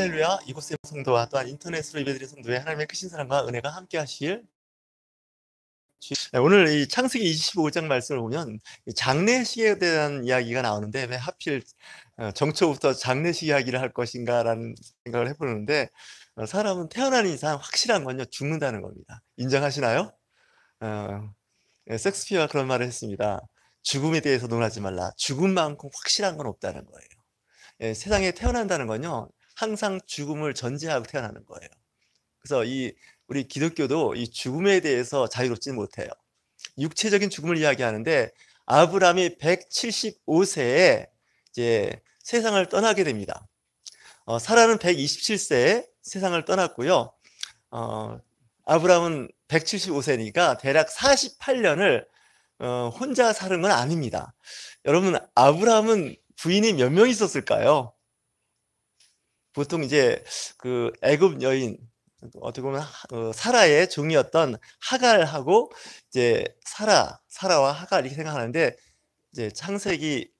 할렐루야. 이곳의 성도와 또한 인터넷으로 예배드리는 성도의 하나님의 크신 사랑과 은혜가 함께 하실 오늘 이 창세기 25장 말씀을 보면 장례식에 대한 이야기가 나오는데 왜 하필 정초부터 장례식 이야기를 할 것인가라는 생각을 해보는데 사람은 태어난 이상 확실한 건요 죽는다는 겁니다. 인정하시나요? 섹스피어가 그런 말을 했습니다. 죽음에 대해서 논하지 말라. 죽음만큼 확실한 건 없다는 거예요. 세상에 태어난다는 건요 항상 죽음을 전제하고 태어나는 거예요. 그래서 우리 기독교도 이 죽음에 대해서 자유롭지는 못해요. 육체적인 죽음을 이야기하는데 아브라함이 175세에 이제 세상을 떠나게 됩니다. 사라는 127세에 세상을 떠났고요. 아브라함은 175세니까 대략 48년을 혼자 사는 건 아닙니다. 여러분, 아브라함은 부인이 몇 명 있었을까요? 보통 이제 그 애굽 여인, 어떻게 보면 사라의 종이었던 하갈하고 이제 사라와 하갈 이렇게 생각하는데 이제 창세기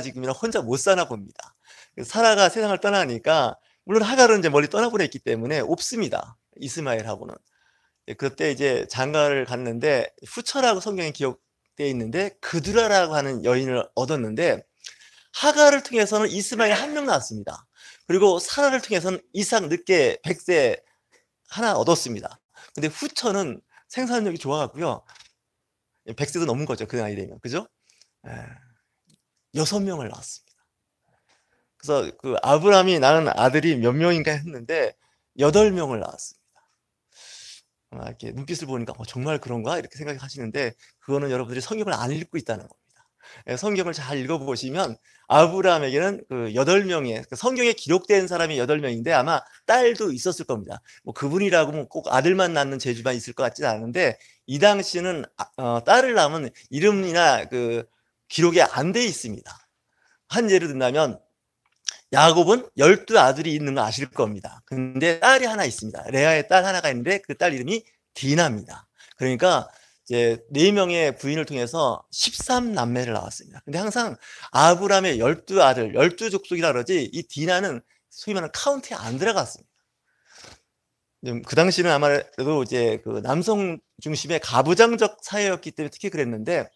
지금이랑 혼자 못 사나 봅니다. 사라가 세상을 떠나니까 물론 하갈은 이제 멀리 떠나보냈기 때문에 없습니다. 이스마엘하고는. 그때 이제 장가를 갔는데 후처라고 성경에 기록되어 있는데 그두라라고 하는 여인을 얻었는데 하갈을 통해서는 이스마엘 한 명 낳았습니다. 그리고 사라를 통해서는 이삭 늦게 100세 하나 얻었습니다. 근데 후처는 생산력이 좋아갖고요. 100세도 넘은 거죠. 그 나이 되면. 그죠? 6명을 낳았습니다. 그래서 그 아브라함이 낳은 아들이 몇 명인가 했는데 8명을 낳았습니다. 이렇게 눈빛을 보니까 정말 그런가? 이렇게 생각하시는데 그거는 여러분들이 성경을 안 읽고 있다는 겁니다. 성경을 잘 읽어보시면 아브라함에게는 그 8명의 성경에 기록된 사람이 8명인데 아마 딸도 있었을 겁니다. 뭐 그분이라고 꼭 아들만 낳는 재주만 있을 것 같지는 않은데 이 당시는 딸을 낳으면 이름이나 그 기록에 안 돼 있습니다. 한 예를 든다면 야곱은 12아들이 있는 거 아실 겁니다. 근데 딸이 하나 있습니다. 레아의 딸 하나가 있는데 그 딸 이름이 디나입니다. 그러니까 이제 4명의 부인을 통해서 13남매를 낳았습니다. 근데 항상 아브라함의 12아들, 12족속이라 그러지 이 디나는 소위 말하는 카운트에 안 들어갔습니다. 그 당시는 아마도 이제 그 남성 중심의 가부장적 사회였기 때문에 특히 그랬는데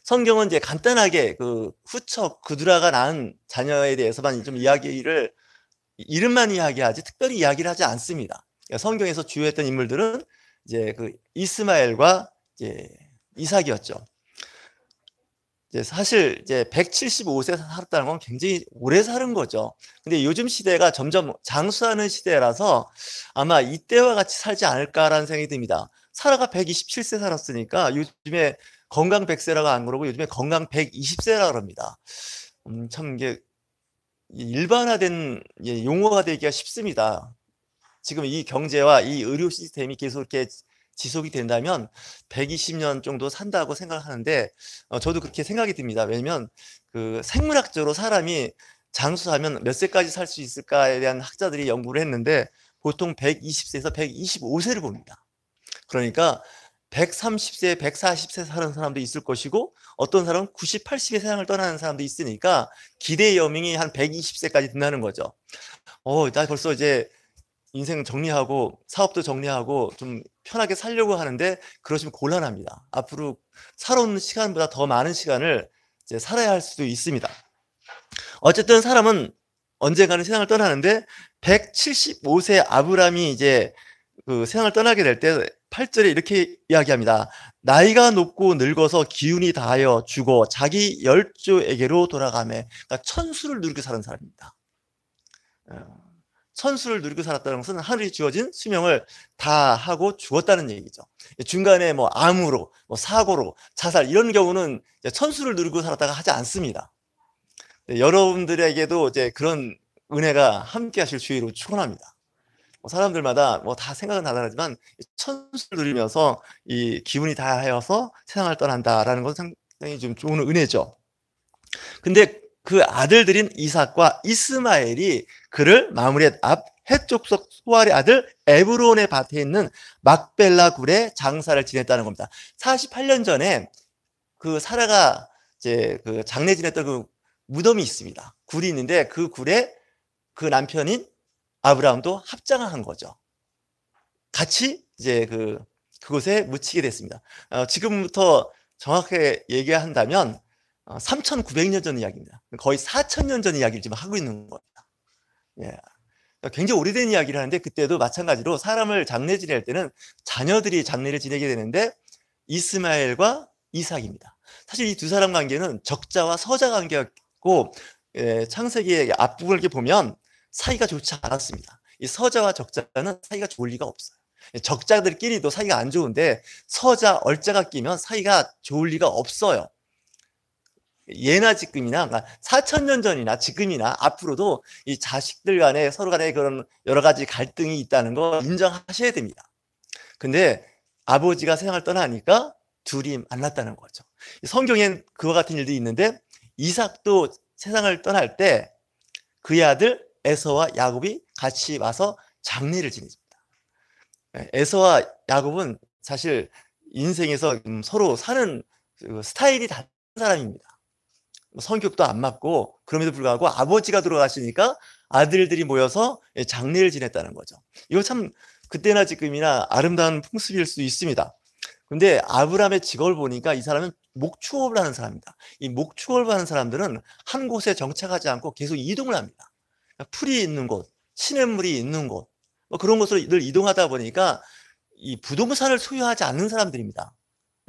성경은 이제 간단하게 그 후처 그두라가 낳은 자녀에 대해서만 좀 이름만 이야기하지 특별히 이야기를 하지 않습니다. 그러니까 성경에서 주요했던 인물들은 이제 그 이스마엘과 이제 이삭이었죠. 이제 사실 이제 175세 살았다는 건 굉장히 오래 사는 거죠. 근데 요즘 시대가 점점 장수하는 시대라서 아마 이때와 같이 살지 않을까라는 생각이 듭니다. 사라가 127세 살았으니까 요즘에 건강 100세라고 안 그러고 요즘에 건강 120세라고 합니다. 참 이게 일반화된 용어가 되기가 쉽습니다. 지금 이 경제와 이 의료 시스템이 계속 이렇게 지속이 된다면 120년 정도 산다고 생각하는데 저도 그렇게 생각이 듭니다. 왜냐면 그 생물학적으로 사람이 장수하면 몇 세까지 살 수 있을까에 대한 학자들이 연구를 했는데 보통 120세에서 125세를 봅니다. 그러니까 130세, 140세 사는 사람도 있을 것이고 어떤 사람은 90, 80에 세상을 떠나는 사람도 있으니까 기대 여명이 한 120세까지 된다는 거죠. 나 벌써 이제 인생 정리하고 사업도 정리하고 좀 편하게 살려고 하는데 그러시면 곤란합니다. 앞으로 살아오는 시간보다 더 많은 시간을 이제 살아야 할 수도 있습니다. 어쨌든 사람은 언젠가는 세상을 떠나는데 175세 아브라함이 이제 그 세상을 떠나게 될 때 8절에 이렇게 이야기합니다. 나이가 높고 늙어서 기운이 다하여 죽어 자기 열조에게로 돌아가매. 그러니까 천수를 누리고 사는 사람입니다. 천수를 누리고 살았다는 것은 하늘이 주어진 수명을 다 하고 죽었다는 얘기죠. 중간에 뭐 암으로, 뭐 사고로, 자살 이런 경우는 천수를 누리고 살았다가 하지 않습니다. 여러분들에게도 이제 그런 은혜가 함께 하실 주의로 축원합니다. 사람들마다 뭐 다 생각은 다르지만 천수를 누리면서 이 기운이 다하여서 세상을 떠난다라는 것은 상당히 좀 좋은 은혜죠. 근데 그 아들들인 이삭과 이스마엘이 그를 마므렛 앞 헷족속 소알의 아들 에브론의 밭에 있는 막벨라 굴에 장사를 지냈다는 겁니다. 48년 전에 그 사라가 이제 그 장례 지냈던 그 무덤이 있습니다. 굴이 있는데 그 굴에 그 남편인 아브라함도 합장을 한 거죠. 같이 이제 그곳에 묻히게 됐습니다. 지금부터 정확하게 얘기한다면 3,900년 전 이야기입니다. 거의 4,000년 전 이야기를 지금 하고 있는 겁니다. 예. 굉장히 오래된 이야기를 하는데 그때도 마찬가지로 사람을 장례 지낼 때는 자녀들이 장례를 지내게 되는데 이스마엘과 이삭입니다. 사실 이 두 사람 관계는 적자와 서자 관계였고 창세기의 앞부분을 이렇게 보면 사이가 좋지 않았습니다. 이 서자와 적자는 사이가 좋을 리가 없어요. 적자들끼리도 사이가 안 좋은데 서자, 얼자가 끼면 사이가 좋을 리가 없어요. 예나 지금이나 4,000년 전이나 지금이나 앞으로도 이 자식들 간에 서로 간에 그런 여러 가지 갈등이 있다는 거 인정하셔야 됩니다. 근데 아버지가 세상을 떠나니까 둘이 만났다는 거죠. 성경엔 그와 같은 일도 있는데 이삭도 세상을 떠날 때 그의 아들 에서와 야곱이 같이 와서 장례를 지냅니다. 에서와 야곱은 사실 인생에서 서로 사는 스타일이 다른 사람입니다. 성격도 안 맞고 그럼에도 불구하고 아버지가 돌아가시니까 아들들이 모여서 장례를 지냈다는 거죠. 이거 참 그때나 지금이나 아름다운 풍습일 수 있습니다. 근데 아브라함의 직업을 보니까 이 사람은 목축업을 하는 사람입니다. 이 목축업을 하는 사람들은 한 곳에 정착하지 않고 계속 이동을 합니다. 풀이 있는 곳, 시냇물이 있는 곳, 그런 곳으로 늘 이동하다 보니까 이 부동산을 소유하지 않는 사람들입니다.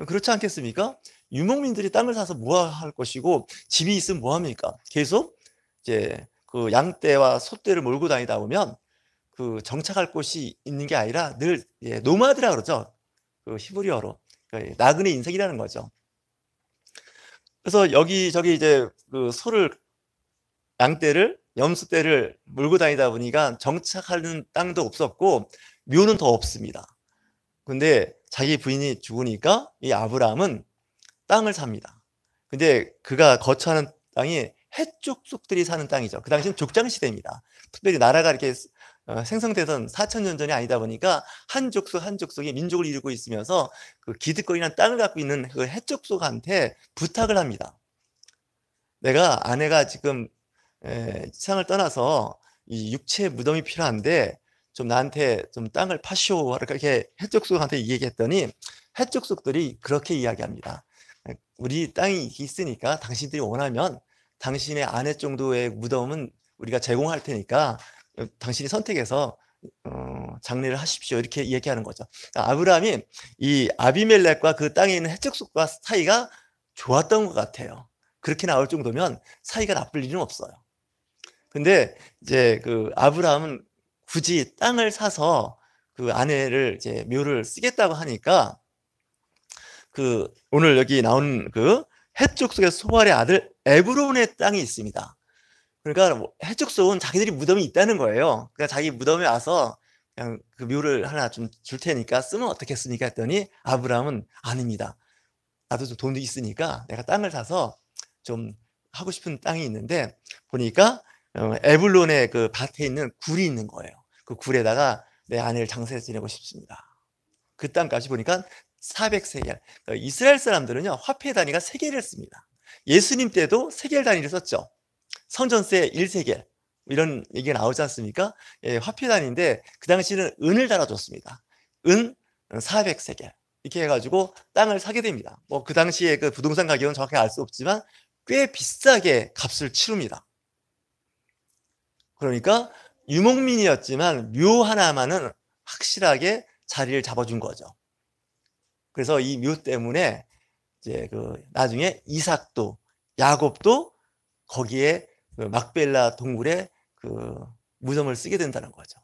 그렇지 않겠습니까? 유목민들이 땅을 사서 뭐 할 것이고 집이 있으면 뭐 합니까? 계속 이제 그 양떼와 소떼를 몰고 다니다 보면 그 정착할 곳이 있는 게 아니라 늘 노마드라 그러죠. 그 히브리어로 나그네 인생이라는 거죠. 그래서 여기저기 이제 그 소를 양떼를 염소떼를 몰고 다니다 보니까 정착하는 땅도 없었고 묘는 더 없습니다. 근데 자기 부인이 죽으니까 이 아브라함은 땅을 삽니다. 근데 그가 거처하는 땅이 헷족속들이 사는 땅이죠. 그 당시는 족장시대입니다. 특별히 나라가 이렇게 생성되던 4,000년 전이 아니다 보니까 한 족속 한 족속이 민족을 이루고 있으면서 그 기득권이란 땅을 갖고 있는 그 헷족속한테 부탁을 합니다. 내가 아내가 지금 세상을 떠나서 이 육체의 무덤이 필요한데 좀 나한테 좀 땅을 파시오 이렇게 헷족속한테 얘기했더니 헷족속들이 그렇게 이야기합니다. 우리 땅이 있으니까 당신들이 원하면 당신의 아내 정도의 무덤은 우리가 제공할 테니까 당신이 선택해서 장례를 하십시오 이렇게 얘기하는 거죠. 아브라함이 이 아비멜렉과 그 땅에 있는 헷족속과 사이가 좋았던 것 같아요. 그렇게 나올 정도면 사이가 나쁠 일은 없어요. 근데 이제 그 아브라함은 굳이 땅을 사서 그 아내를 이제 묘를 쓰겠다고 하니까 그 오늘 여기 나온 그 헷족속의 소발의 아들 에브론의 땅이 있습니다. 그러니까 헷족속은 자기들이 무덤이 있다는 거예요. 그러니까 자기 무덤에 와서 그냥 그 묘를 하나 좀 줄 테니까 쓰면 어떻겠습니까 했더니 아브라함은 아닙니다. 나도 좀 돈도 있으니까 내가 땅을 사서 좀 하고 싶은 땅이 있는데 보니까 에블론의 그 밭에 있는 굴이 있는 거예요. 그 굴에다가 내 아내를 장사해서 지내고 싶습니다. 그 땅까지 보니까 400세겔. 이스라엘 사람들은요 화폐 단위가 세겔을 씁니다. 예수님 때도 세겔 단위를 썼죠. 성전세 1세겔 이런 얘기가 나오지 않습니까? 화폐 단위인데 그 당시는 은을 달아줬습니다. 은 400세겔 이렇게 해가지고 땅을 사게 됩니다. 뭐 그 당시에 그 부동산 가격은 정확히 알 수 없지만 꽤 비싸게 값을 치릅니다. 그러니까 유목민이었지만 묘 하나만은 확실하게 자리를 잡아준 거죠. 그래서 이 묘 때문에 이제 그 나중에 이삭도 야곱도 거기에 그 막벨라 동굴에 그 무덤을 쓰게 된다는 거죠.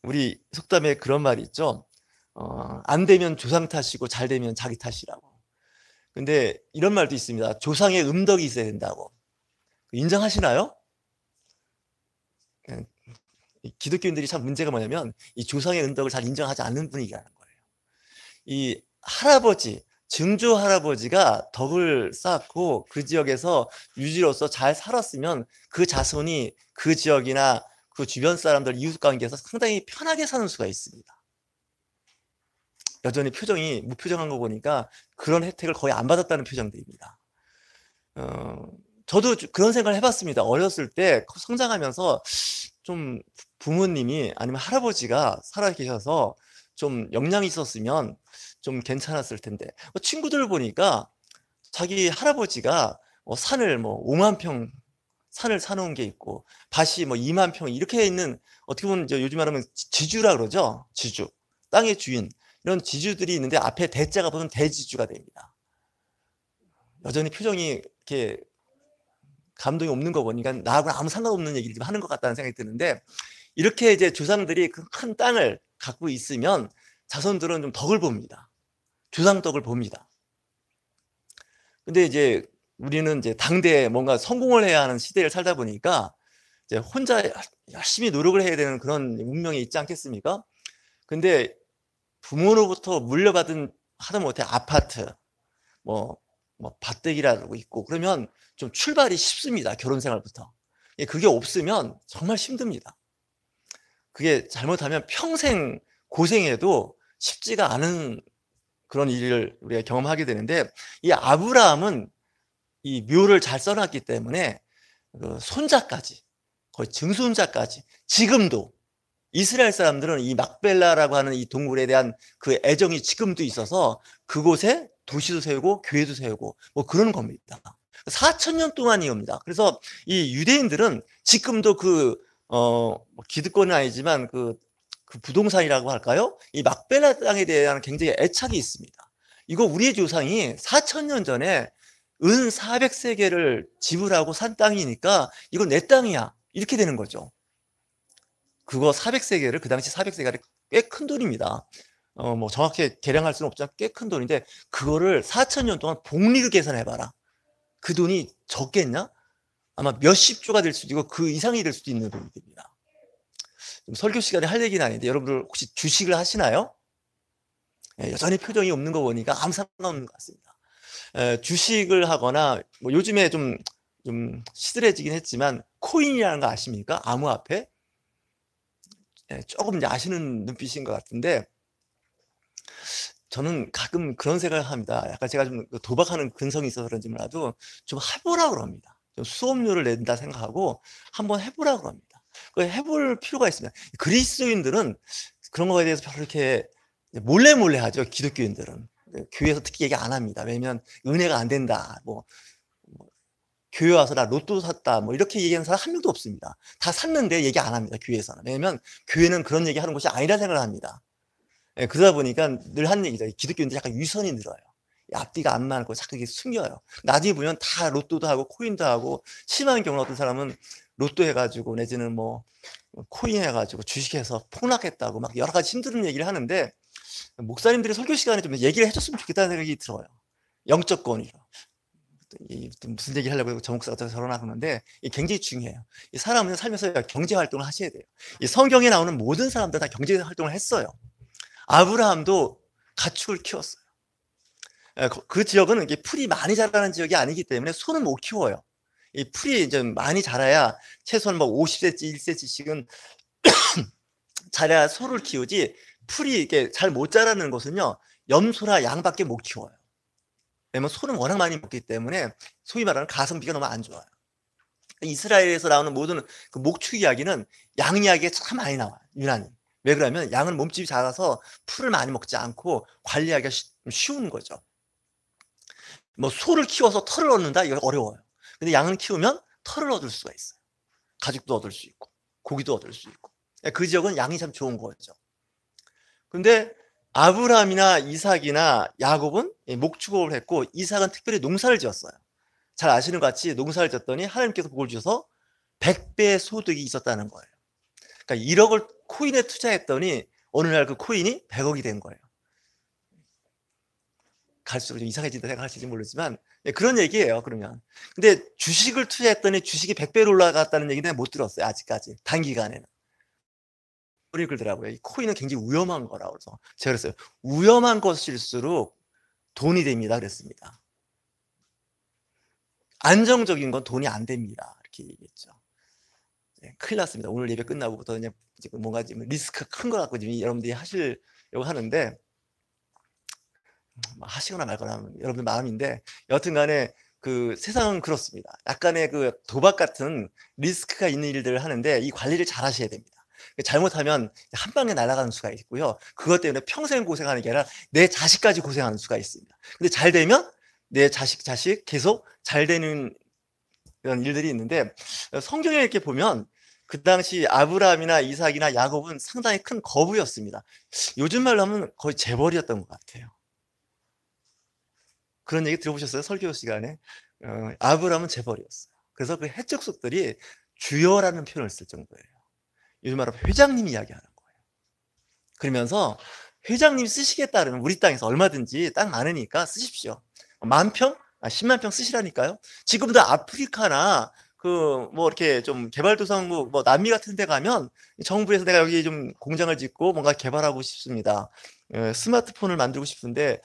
우리 속담에 그런 말이 있죠. 안 되면 조상 탓이고 잘 되면 자기 탓이라고. 근데 이런 말도 있습니다. 조상의 음덕이 있어야 된다고. 인정하시나요? 기독교인들이 참 문제가 뭐냐면 이 조상의 은덕을 잘 인정하지 않는 분위기라는 거예요. 이 할아버지, 증조 할아버지가 덕을 쌓고 그 지역에서 유지로서 잘 살았으면 그 자손이 그 지역이나 그 주변 사람들 이웃 관계에서 상당히 편하게 사는 수가 있습니다. 여전히 표정이 무표정한 거 보니까 그런 혜택을 거의 안 받았다는 표정들입니다. 저도 그런 생각을 해봤습니다. 어렸을 때 성장하면서 좀 부모님이 아니면 할아버지가 살아 계셔서 좀 역량이 있었으면 좀 괜찮았을 텐데, 친구들 보니까 자기 할아버지가 산을 5만 평 산을 사놓은 게 있고, 밭이 2만 평 이렇게 있는, 어떻게 보면 이제 요즘 말하면 지주라 그러죠. 지주, 땅의 주인, 이런 지주들이 있는데 앞에 대자가 보면 대지주가 됩니다. 여전히 표정이 이렇게 감동이 없는 거 보니까 나하고는 아무 상관없는 얘기를 하는 것 같다는 생각이 드는데, 이렇게 이제 조상들이 그 큰 땅을 갖고 있으면 자손들은 좀 덕을 봅니다. 조상 덕을 봅니다. 근데 이제 우리는 이제 당대에 뭔가 성공을 해야 하는 시대를 살다 보니까 이제 혼자 열심히 노력을 해야 되는 그런 운명이 있지 않겠습니까? 근데 부모로부터 물려받은 하다못해 아파트, 뭐 밭대기라고 있고, 그러면 좀 출발이 쉽습니다. 결혼 생활부터. 그게 없으면 정말 힘듭니다. 그게 잘못하면 평생 고생해도 쉽지가 않은 그런 일을 우리가 경험하게 되는데, 이 아브라함은 이 묘를 잘 써놨기 때문에 그 손자까지, 거의 증손자까지, 지금도 이스라엘 사람들은 이 막벨라라고 하는 이 동물에 대한 그 애정이 지금도 있어서 그곳에 도시도 세우고 교회도 세우고 그런 겁니다. 4,000년 동안이옵니다. 그래서 이 유대인들은 지금도 기득권은 아니지만 그 부동산이라고 할까요? 이 막벨라 땅에 대한 굉장히 애착이 있습니다. 이거 우리의 조상이 4,000년 전에 은 400세겔을 지불하고 산 땅이니까 이건 내 땅이야, 이렇게 되는 거죠. 그거 400세겔을, 그 당시 400세겔이 꽤 큰 돈입니다. 정확히 계량할 수는 없지만 꽤 큰 돈인데, 그거를 4,000년 동안 복리를 계산해봐라. 그 돈이 적겠냐? 아마 몇십 조가 될 수도 있고 그 이상이 될 수도 있는 돈이 됩니다. 설교 시간에 할 얘기는 아닌데, 여러분들 혹시 주식을 하시나요? 여전히 표정이 없는 거 보니까 아무 상관없는 것 같습니다. 주식을 하거나 요즘에 좀 시들해지긴 했지만 코인이라는 거 아십니까? 암호화폐. 조금 이제 아시는 눈빛인 것 같은데, 저는 가끔 그런 생각을 합니다. 약간 제가 좀 도박하는 근성이 있어서 그런지 몰라도 좀 해보라고 합니다. 좀 수업료를 낸다 생각하고 한번 해보라고 합니다. 해볼 필요가 있습니다. 그리스도인들은 그런 거에 대해서 별로 이렇게 몰래 하죠. 기독교인들은 교회에서 특히 얘기 안 합니다. 왜냐면 은혜가 안 된다, 교회 와서 나 로또 샀다, 이렇게 얘기하는 사람 한 명도 없습니다. 다 샀는데 얘기 안 합니다, 교회에서는. 왜냐면 교회는 그런 얘기 하는 곳이 아니라 생각을 합니다. 그러다 보니까 늘 하는 얘기죠. 기독교인들 약간 위선이 늘어요. 앞뒤가 안 맞고 자꾸 이게 숨겨요. 나중에 보면 다 로또도 하고 코인도 하고, 심한 경우는 어떤 사람은 로또 해가지고 내지는 코인 해가지고 주식해서 폭락했다고 막 여러 가지 힘든 얘기를 하는데, 목사님들이 설교 시간에 좀 얘기를 해줬으면 좋겠다는 생각이 들어요. 영적 권위로. 무슨 얘기 하려고 저 목사가 저러나 그러는데, 이게 굉장히 중요해요. 이 사람은 살면서 경제 활동을 하셔야 돼요. 이 성경에 나오는 모든 사람들 다 경제 활동을 했어요. 아브라함도 가축을 키웠어요. 그 지역은 이게 풀이 많이 자라는 지역이 아니기 때문에 소는 못 키워요. 이 풀이 이제 많이 자라야 최소한 50cm, 1cm씩은 자라야 소를 키우지, 풀이 이게 잘 못 자라는 것은요, 염소나 양밖에 못 키워요. 왜냐면 소는 워낙 많이 먹기 때문에 소위 말하는 가성비가 너무 안 좋아요. 이스라엘에서 나오는 모든 그 목축 이야기는 양 이야기에 참 많이 나와요, 유난히. 왜 그러면 양은 몸집이 작아서 풀을 많이 먹지 않고 관리하기가 쉬운 거죠. 소를 키워서 털을 얻는다, 이거 어려워요. 근데 양을 키우면 털을 얻을 수가 있어요. 가죽도 얻을 수 있고 고기도 얻을 수 있고. 그 지역은 양이 참 좋은 거죠. 근데 아브라함이나 이삭이나 야곱은 목축업을 했고, 이삭은 특별히 농사를 지었어요. 잘 아시는 것 같이 농사를 지었더니 하나님께서 복을 주셔서 100배의 소득이 있었다는 거예요. 그러니까 1억을 코인에 투자했더니 어느 날 그 코인이 100억이 된 거예요. 갈수록 좀 이상해진다 생각하실지 모르지만 그런 얘기예요. 그러면 근데 주식을 투자했더니 주식이 100배로 올라갔다는 얘기는 못 들었어요, 아직까지. 단기간에는. 소리 걸더라고요. 이 코인은 굉장히 위험한 거라고. 그래서 제가 그랬어요. 위험한 것일수록 돈이 됩니다, 그랬습니다. 안정적인 건 돈이 안 됩니다, 이렇게 얘기했죠. 큰일 났습니다. 오늘 예배 끝나고부터 그냥 지금 뭔가 지금 리스크가 큰 것 같고 지금 여러분들이 하시려고 하는데, 하시거나 말거나 여러분들 마음인데, 여튼간에 그 세상은 그렇습니다. 약간의 그 도박 같은 리스크가 있는 일들을 하는데 이 관리를 잘 하셔야 됩니다. 잘못하면 한 방에 날아가는 수가 있고요. 그것 때문에 평생 고생하는 게 아니라 내 자식까지 고생하는 수가 있습니다. 근데 잘 되면 내 자식 계속 잘 되는 이런 일들이 있는데, 성경에 이렇게 보면 그 당시 아브라함이나 이삭이나 야곱은 상당히 큰 거부였습니다. 요즘 말로 하면 거의 재벌이었던 것 같아요. 그런 얘기 들어보셨어요? 설교 시간에? 아브라함은 재벌이었어요. 그래서 그 해적속들이 주여라는 표현을 쓸 정도예요. 요즘 말로 회장님이 이야기하는 거예요. 그러면서 회장님이 쓰시겠다 그러면 우리 땅에서 얼마든지 땅 많으니까 쓰십시오. 10,000평? 10만 평 쓰시라니까요. 지금도 아프리카나 그 뭐 이렇게 좀 개발도상국 뭐 남미 같은 데 가면 정부에서 내가 여기 좀 공장을 짓고 뭔가 개발하고 싶습니다. 스마트폰을 만들고 싶은데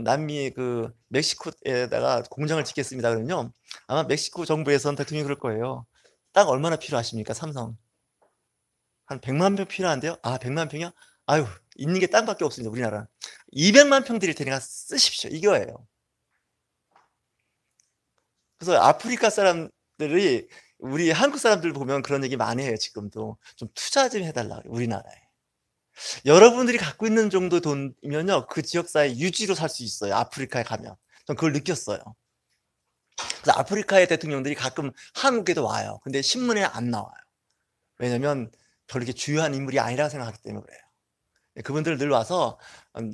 남미 그 멕시코에다가 공장을 짓겠습니다. 그러면요. 아마 멕시코 정부에서는 대통령이 그럴 거예요. 땅 얼마나 필요하십니까? 삼성. 한 100만 평 필요한데요. 100만 평이요? 아유, 있는 게 땅밖에 없습니다. 우리나라. 200만 평 드릴 테니까 쓰십시오. 이거예요. 그래서 아프리카 사람들이 우리 한국 사람들 보면 그런 얘기 많이 해요. 지금도 좀 투자 좀 해달라 그래요. 우리나라에. 여러분들이 갖고 있는 정도 돈이면요, 그 지역사회 유지로 살 수 있어요. 아프리카에 가면. 전 그걸 느꼈어요. 그래서 아프리카의 대통령들이 가끔 한국에도 와요. 근데 신문에 안 나와요. 왜냐면 별로 이렇게 주요한 인물이 아니라고 생각하기 때문에 그래요. 그분들 늘 와서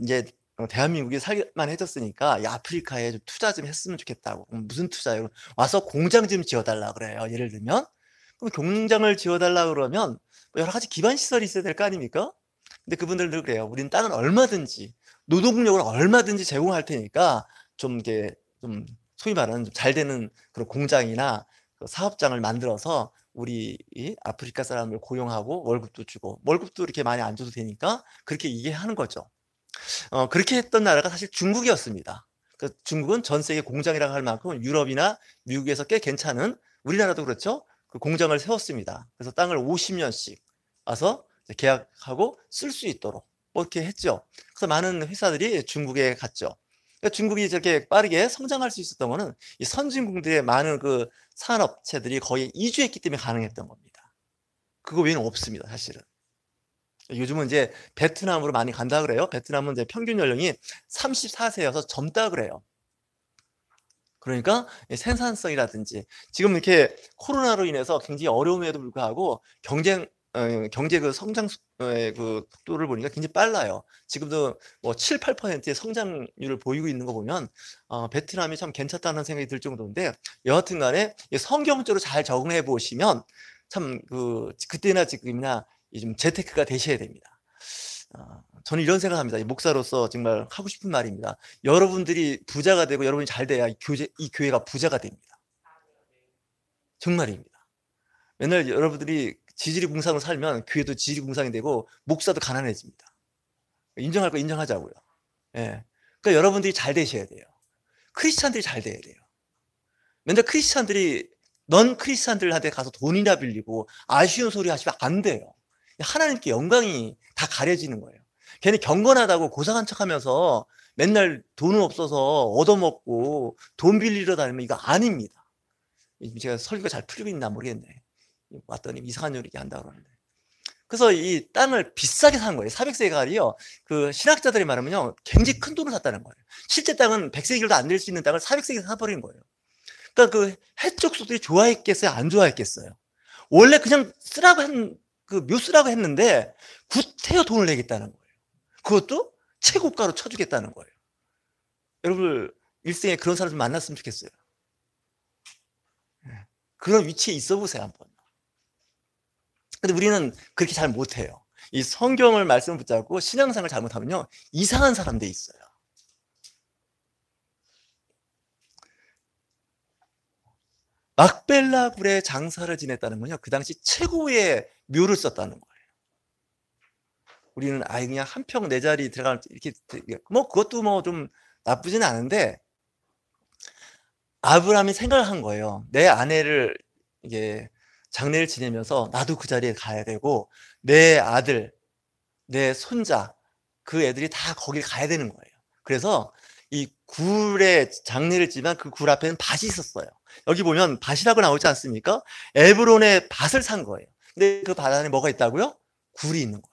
이제 대한민국이 살만 해졌으니까 아프리카에 좀 투자 좀 했으면 좋겠다고. 무슨 투자요? 와서 공장 좀 지어달라 그래요. 예를 들면 그럼 공장을 지어달라 그러면 뭐 여러 가지 기반 시설이 있어야 될 거 아닙니까? 근데 그분들 늘 그래요. 우린 땅은 얼마든지 노동력을 얼마든지 제공할 테니까 좀 이게 좀 소위 말하는 좀 잘 되는 그런 공장이나 그 사업장을 만들어서 우리 이 아프리카 사람을 고용하고 월급도 주고, 월급도 이렇게 많이 안 줘도 되니까 그렇게 이해하는 거죠. 그렇게 했던 나라가 사실 중국이었습니다. 그 중국은 전 세계 공장이라고 할 만큼 유럽이나 미국에서 꽤 괜찮은, 우리나라도 그렇죠. 그 공장을 세웠습니다. 그래서 땅을 50년씩 와서 계약하고 쓸 수 있도록 뭐 이렇게 했죠. 그래서 많은 회사들이 중국에 갔죠. 그러니까 중국이 저렇게 빠르게 성장할 수 있었던 거는 이 선진국들의 많은 그 산업체들이 거의 이주했기 때문에 가능했던 겁니다. 그거 외에는 없습니다, 사실은. 요즘은 이제 베트남으로 많이 간다 그래요. 베트남은 이제 평균 연령이 34세여서 젊다 그래요. 그러니까 생산성이라든지 지금 이렇게 코로나로 인해서 굉장히 어려움에도 불구하고 경제 그 성장 그 속도를 보니까 굉장히 빨라요. 지금도 뭐 7, 8%의 성장률을 보이고 있는 거 보면 베트남이 참 괜찮다는 생각이 들 정도인데, 여하튼 간에 성경적으로 잘 적응해 보시면 참 그때나 지금이나 좀 재테크가 되셔야 됩니다. 저는 이런 생각합니다. 목사로서 정말 하고 싶은 말입니다. 여러분들이 부자가 되고 여러분이 잘 돼야 이 교회가 부자가 됩니다. 정말입니다. 맨날 여러분들이 지지리궁상으로 살면 교회도 지지리궁상이 되고 목사도 가난해집니다. 인정할 거 인정하자고요. 예. 그러니까 여러분들이 잘 되셔야 돼요. 크리스찬들이 잘 돼야 돼요. 맨날 넌 크리스찬들한테 가서 돈이나 빌리고 아쉬운 소리 하시면 안 돼요. 하나님께 영광이 다 가려지는 거예요. 걔네 경건하다고 고상한 척하면서 맨날 돈은 없어서 얻어먹고 돈 빌리러 다니면 이거 아닙니다. 제가 설교가 잘 풀리고 있나 모르겠네. 왔더니 이상한 얘기 한다고 그러는데. 그래서 이 땅을 비싸게 산 거예요. 400세겔이요. 그 신학자들이 말하면요, 굉장히 큰 돈을 샀다는 거예요. 실제 땅은 100세겔도 안 될 수 있는 땅을 400세겔 사버린 거예요. 그러니까 그 해적수들이 좋아했겠어요? 안 좋아했겠어요? 원래 그냥 묘쓰라고 했는데 구태여 돈을 내겠다는 거예요. 그것도 최고가로 쳐주겠다는 거예요. 여러분 일생에 그런 사람 좀 만났으면 좋겠어요. 그런 위치에 있어 보세요 한번. 근데 우리는 그렇게 잘 못해요. 이 성경을 말씀을 붙잡고 신앙생활을 잘못하면요, 이상한 사람 돼 있어요. 막벨라 굴에 장사를 지냈다는 건요, 그 당시 최고의 묘를 썼다는 거예요. 우리는 그냥 한 평 내 자리 들어갈 이렇게 뭐 그것도 뭐 좀 나쁘지는 않은데, 아브라함이 생각을 한 거예요. 내 아내를 이게 장례를 지내면서 나도 그 자리에 가야 되고 내 아들, 내 손자, 그 애들이 다 거길 가야 되는 거예요. 그래서 이 굴에 장례를 지면 그 굴 앞에는 밭이 있었어요. 여기 보면 밭이라고 나오지 않습니까? 에브론에 밭을 산 거예요. 근데 그 밭 안에 뭐가 있다고요? 굴이 있는 거예요.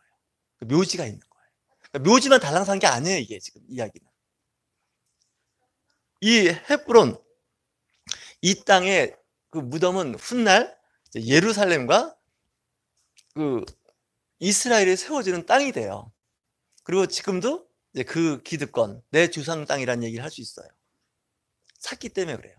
묘지가 있는 거예요. 그러니까 묘지만 달랑 산 게 아니에요, 이게 지금 이야기는. 이 헤브론, 이 땅의 그 무덤은 훗날 예루살렘과 그 이스라엘이 세워지는 땅이 돼요. 그리고 지금도 이제 그 기득권, 내 주상 땅이라는 얘기를 할 수 있어요. 샀기 때문에 그래요.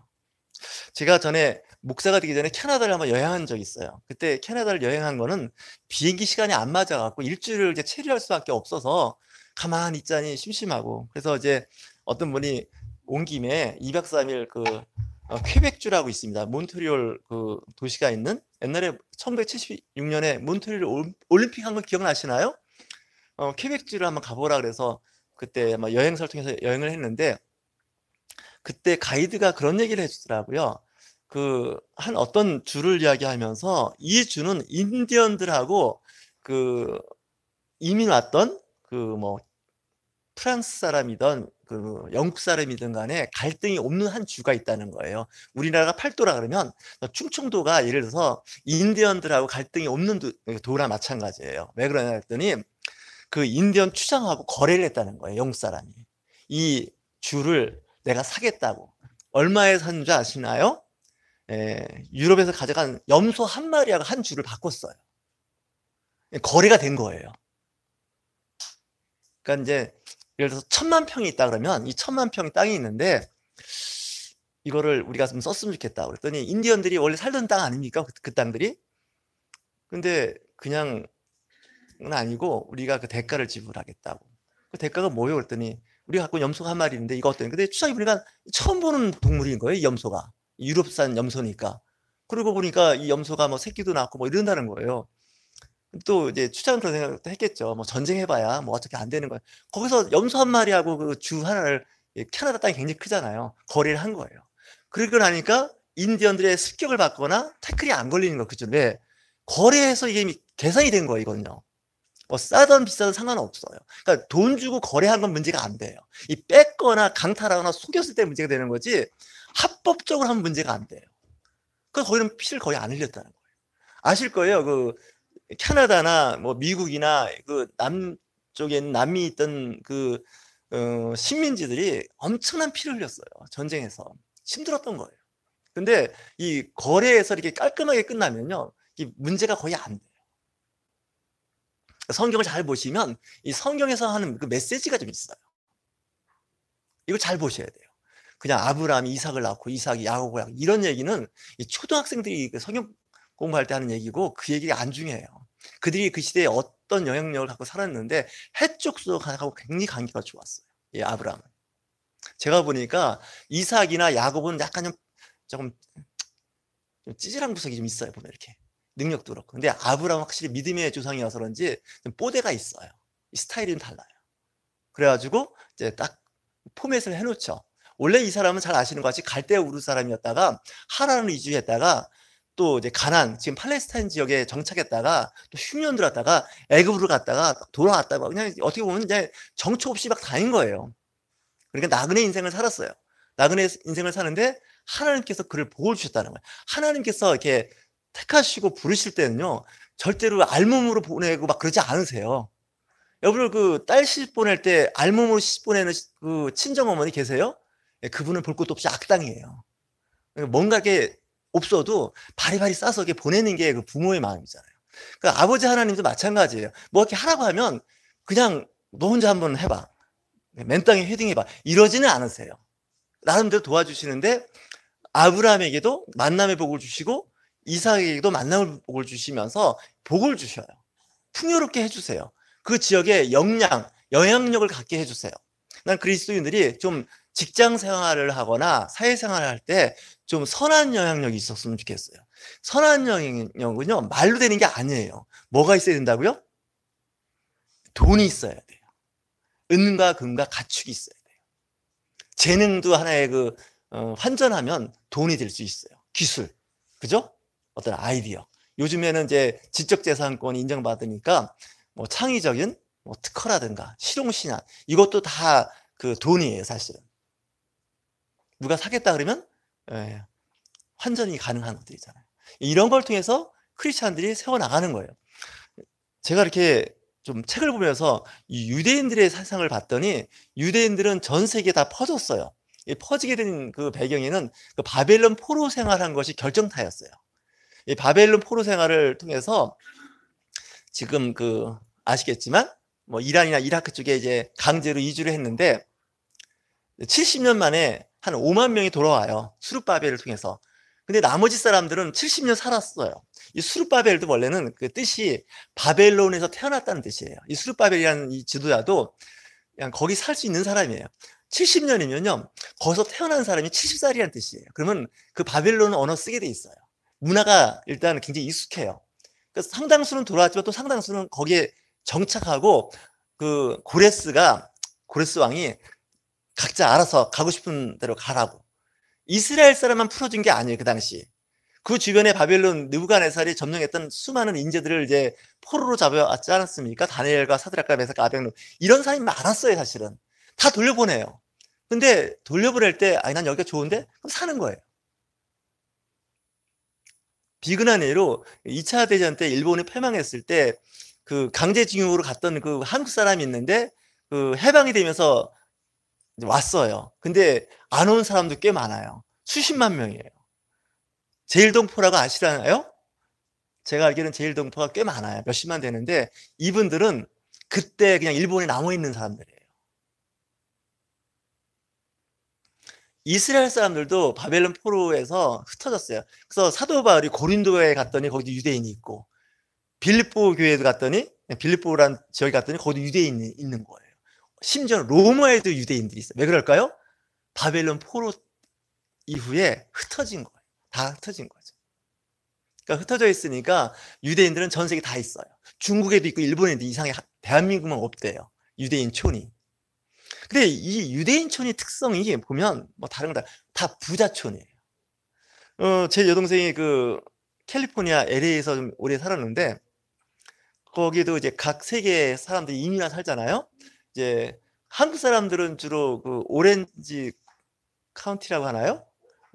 제가 전에 목사가 되기 전에 캐나다를 한번 여행한 적이 있어요. 그때 캐나다를 여행한 거는 비행기 시간이 안 맞아갖고 일주일을 이제 체류할 수밖에 없어서 가만히 있자니 심심하고, 그래서 이제 어떤 분이 온 김에 2박 3일 그 퀘벡주라고 있습니다. 몬트리올 그 도시가 있는, 옛날에 1976년에 몬트리올 올림픽 한 거 기억나시나요? 퀘벡주를 한번 가보라 그래서 그때 아마 여행사를 통해서 여행을 했는데, 그때 가이드가 그런 얘기를 해주더라고요. 그 한 어떤 주를 이야기하면서 이 주는 인디언들하고 그 이민 왔던 그 뭐 프랑스 사람이든 그 영국 사람이든 간에 갈등이 없는 한 주가 있다는 거예요. 우리나라가 팔도라 그러면 충청도가 예를 들어서 인디언들하고 갈등이 없는 도나 마찬가지예요. 왜 그러냐 했더니 그 인디언 추장하고 거래를 했다는 거예요. 영국 사람이. 이 주를 내가 사겠다고. 얼마에 산 줄 아시나요? 유럽에서 가져간 염소 한 마리하고 한 주를 바꿨어요. 거래가 된 거예요. 그러니까 이제 예를 들어서 1000만 평이 있다 그러면 이 1000만 평 땅이 있는데 이거를 우리가 좀 썼으면 좋겠다 그랬더니 인디언들이 원래 살던 땅 아닙니까? 그 땅들이. 근데 그냥 은 아니고 우리가 그 대가를 지불하겠다고. 그 대가가 뭐예요? 그랬더니 우리가 갖고 염소가 한 마리 있는데 이거 어때요? 근데 추장이 보니까 처음 보는 동물인 거예요, 이 염소가. 유럽산 염소니까. 그러고 보니까 이 염소가 뭐 새끼도 낳고 뭐 이런다는 거예요. 또 이제 추장은 그런 생각도 했겠죠. 뭐 전쟁해봐야 뭐 어차피 안 되는 거예요. 거기서 염소 한 마리하고 그 주 하나를, 캐나다 땅이 굉장히 크잖아요. 거래를 한 거예요. 그러고 나니까 인디언들의 습격을 받거나 태클이 안 걸리는 거, 그죠? 왜? 거래해서 이게 계산이 된 거예요, 이거는요. 뭐 싸든 비싸든 상관없어요. 그러니까 돈 주고 거래한 건 문제가 안 돼요. 이 뺏거나 강탈하거나 속였을 때 문제가 되는 거지 합법적으로 하면 문제가 안 돼요. 그래서 거기는 피를 거의 안 흘렸다는 거예요. 아실 거예요. 그 캐나다나 뭐 미국이나 그 남쪽에 있는 남미 있던 그 식민지들이 엄청난 피를 흘렸어요. 전쟁에서. 힘들었던 거예요. 근데 이 거래에서 이렇게 깔끔하게 끝나면요, 이 문제가 거의 안 돼요. 성경을 잘 보시면 이 성경에서 하는 그 메시지가 좀 있어요. 이걸 잘 보셔야 돼요. 그냥 아브라함이 이삭을 낳고 이삭이 야곱을 낳고 이런 얘기는 이 초등학생들이 성경 공부할 때 하는 얘기고 그 얘기가 안 중요해요. 그들이 그 시대에 어떤 영향력을 갖고 살았는데 해쪽 수하고 굉장히 관계가 좋았어요. 이 아브라함은. 제가 보니까 이삭이나 야곱은 약간 조금 찌질한 구석이 좀 있어요. 보면 이렇게. 능력도 그렇고. 근데 아브라함은 확실히 믿음의 조상이어서 그런지 좀 뽀대가 있어요. 스타일이 달라요. 그래가지고 이제 딱 포맷을 해놓죠. 원래 이 사람은 잘 아시는 것 같이 갈대아 우르 사람이었다가 하란으로 이주했다가 또 이제 가나안, 지금 팔레스타인 지역에 정착했다가 또 흉년 들었다가 애굽으로 갔다가 돌아왔다가 그냥 어떻게 보면 이제 정처 없이 막 다닌 거예요. 그러니까 나그네 인생을 살았어요. 나그네 인생을 사는데 하나님께서 그를 복을 주셨다는 거예요. 하나님께서 이렇게 택하시고 부르실 때는요, 절대로 알몸으로 보내고 막 그러지 않으세요. 여러분 그 딸 시집 보낼 때 알몸으로 시집 보내는 그 친정어머니 계세요? 그분은 볼 것도 없이 악당이에요. 뭔가 이렇게 없어도 바리바리 싸서 이렇게 보내는 게 그 부모의 마음이잖아요. 그 아버지 하나님도 마찬가지예요. 뭐 이렇게 하라고 하면 그냥 너 혼자 한번 해봐. 맨땅에 헤딩해봐. 이러지는 않으세요. 나름대로 도와주시는데 아브라함에게도 만남의 복을 주시고 이삭에게도 만남의 복을 주시면서 복을 주셔요. 풍요롭게 해주세요. 그 지역에 영향력을 갖게 해주세요. 난 그리스도인들이 좀 직장 생활을 하거나 사회생활을 할 때 좀 선한 영향력이 있었으면 좋겠어요. 선한 영향력은요, 말로 되는 게 아니에요. 뭐가 있어야 된다고요? 돈이 있어야 돼요. 은과 금과 가축이 있어야 돼요. 재능도 하나의 환전하면 돈이 될 수 있어요. 기술, 그죠? 어떤 아이디어. 요즘에는 이제 지적재산권이 인정받으니까 뭐 창의적인 뭐 특허라든가 실용신안, 이것도 다 그 돈이에요, 사실은. 누가 사겠다 그러면 예, 환전이 가능한 것들이잖아요. 이런 걸 통해서 크리스찬들이 세워나가는 거예요. 제가 이렇게 좀 책을 보면서 이 유대인들의 사상을 봤더니 유대인들은 전 세계에 다 퍼졌어요. 이 퍼지게 된 그 배경에는 그 바벨론 포로 생활한 것이 결정타였어요. 이 바벨론 포로 생활을 통해서 지금 그 아시겠지만 뭐 이란이나 이라크 쪽에 이제 강제로 이주를 했는데 70년 만에 한 5만 명이 돌아와요. 수르바벨을 통해서. 근데 나머지 사람들은 70년 살았어요. 이 수르바벨도 원래는 그 뜻이 바벨론에서 태어났다는 뜻이에요. 이 수르바벨이라는 이 지도자도 그냥 거기 살 수 있는 사람이에요. 70년이면요. 거기서 태어난 사람이 70살이라는 뜻이에요. 그러면 그 바벨론 언어 쓰게 돼 있어요. 문화가 일단 굉장히 익숙해요. 그래서 상당수는 돌아왔지만 또 상당수는 거기에 정착하고 그 고레스 왕이 각자 알아서 가고 싶은 대로 가라고. 이스라엘 사람만 풀어준 게 아니에요, 그 당시. 그 주변에 바벨론 느부갓네살이 점령했던 수많은 인재들을 이제 포로로 잡아왔지 않았습니까? 다니엘과 사드락과 메삭과 아벳노 이런 사람이 많았어요, 사실은. 다 돌려보내요. 근데 돌려보낼 때 아니 난 여기가 좋은데? 그럼 사는 거예요. 비근한 예로 2차 대전 때 일본이 패망했을 때 그 강제징용으로 갔던 그 한국 사람이 있는데 그 해방이 되면서 왔어요. 근데 안 온 사람도 꽤 많아요. 수십만 명이에요. 제일동포라고 아시나요? 제가 알기로는 제일동포가 꽤 많아요. 몇십만 되는데 이분들은 그때 그냥 일본에 남아있는 사람들이에요. 이스라엘 사람들도 바벨론 포로에서 흩어졌어요. 그래서 사도 바울이 고린도에 갔더니 거기도 유대인이 있고 빌립보 교회도 갔더니 빌립보란 지역에 갔더니 거기도 유대인이 있는 거예요. 심지어 로마에도 유대인들이 있어요. 왜 그럴까요? 바벨론 포로 이후에 흩어진 거예요. 다 흩어진 거죠. 그러니까 흩어져 있으니까 유대인들은 전 세계 다 있어요. 중국에도 있고 일본에도 이상하게 대한민국만 없대요. 유대인촌이. 근데 이 유대인촌의 특성이 보면 뭐 다른 거 다 부자촌이에요. 제 여동생이 그 캘리포니아 LA에서 좀 오래 살았는데 거기도 이제 각 세계 사람들이 이민와 살잖아요. 이제 한국 사람들은 주로 그 오렌지 카운티라고 하나요?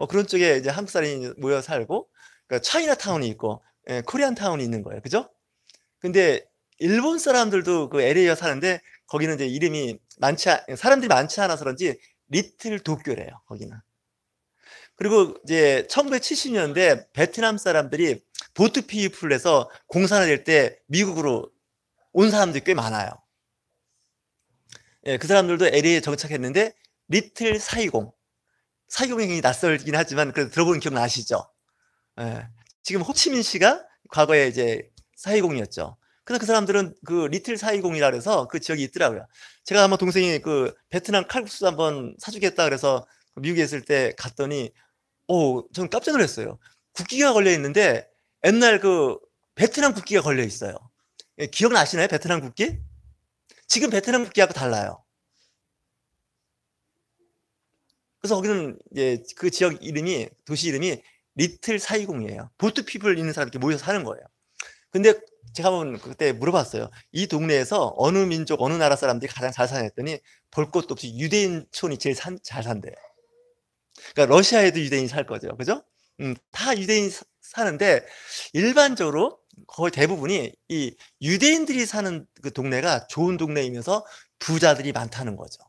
그런 쪽에 이제 한국 사람이 모여 살고, 그러니까 차이나타운이 있고, 예, 코리안타운이 있는 거예요. 그죠? 근데 일본 사람들도 그 LA에 사는데 거기는 이제 사람들이 많지 않아서 그런지 리틀 도쿄래요. 거기는. 그리고 이제 1970년대 베트남 사람들이 보트 피플에서 공산화될 때 미국으로 온 사람들이 꽤 많아요. 예, 그 사람들도 LA에 정착했는데 리틀 사이공. 사이공이 낯설긴 하지만 그래도 들어본 기억 나시죠? 예. 지금 호치민시가 과거에 이제 사이공이었죠. 그래서 그 사람들은 그 리틀 사이공이라 그래서 그 지역이 있더라고요. 제가 한번 동생이 그 베트남 칼국수 한번 사주겠다 그래서 미국에 있을 때 갔더니 저는 깜짝 놀랐어요. 국기가 걸려 있는데 옛날 그 베트남 국기가 걸려 있어요. 예, 기억나시나요? 베트남 국기? 지금 베트남 국기하고 달라요. 그래서 거기는 이제 그 지역 이름이 도시 이름이 리틀 사이공이에요. 보트 피플 있는 사람들이 모여서 사는 거예요. 근데 제가 한번 그때 물어봤어요. 이 동네에서 어느 민족, 어느 나라 사람들이 가장 잘 사냐 했더니 볼 것도 없이 유대인촌이 제일 잘 산대요. 그러니까 러시아에도 유대인이 살 거죠. 그죠? 다 유대인이 사는데 일반적으로 거의 대부분이 이 유대인들이 사는 그 동네가 좋은 동네이면서 부자들이 많다는 거죠.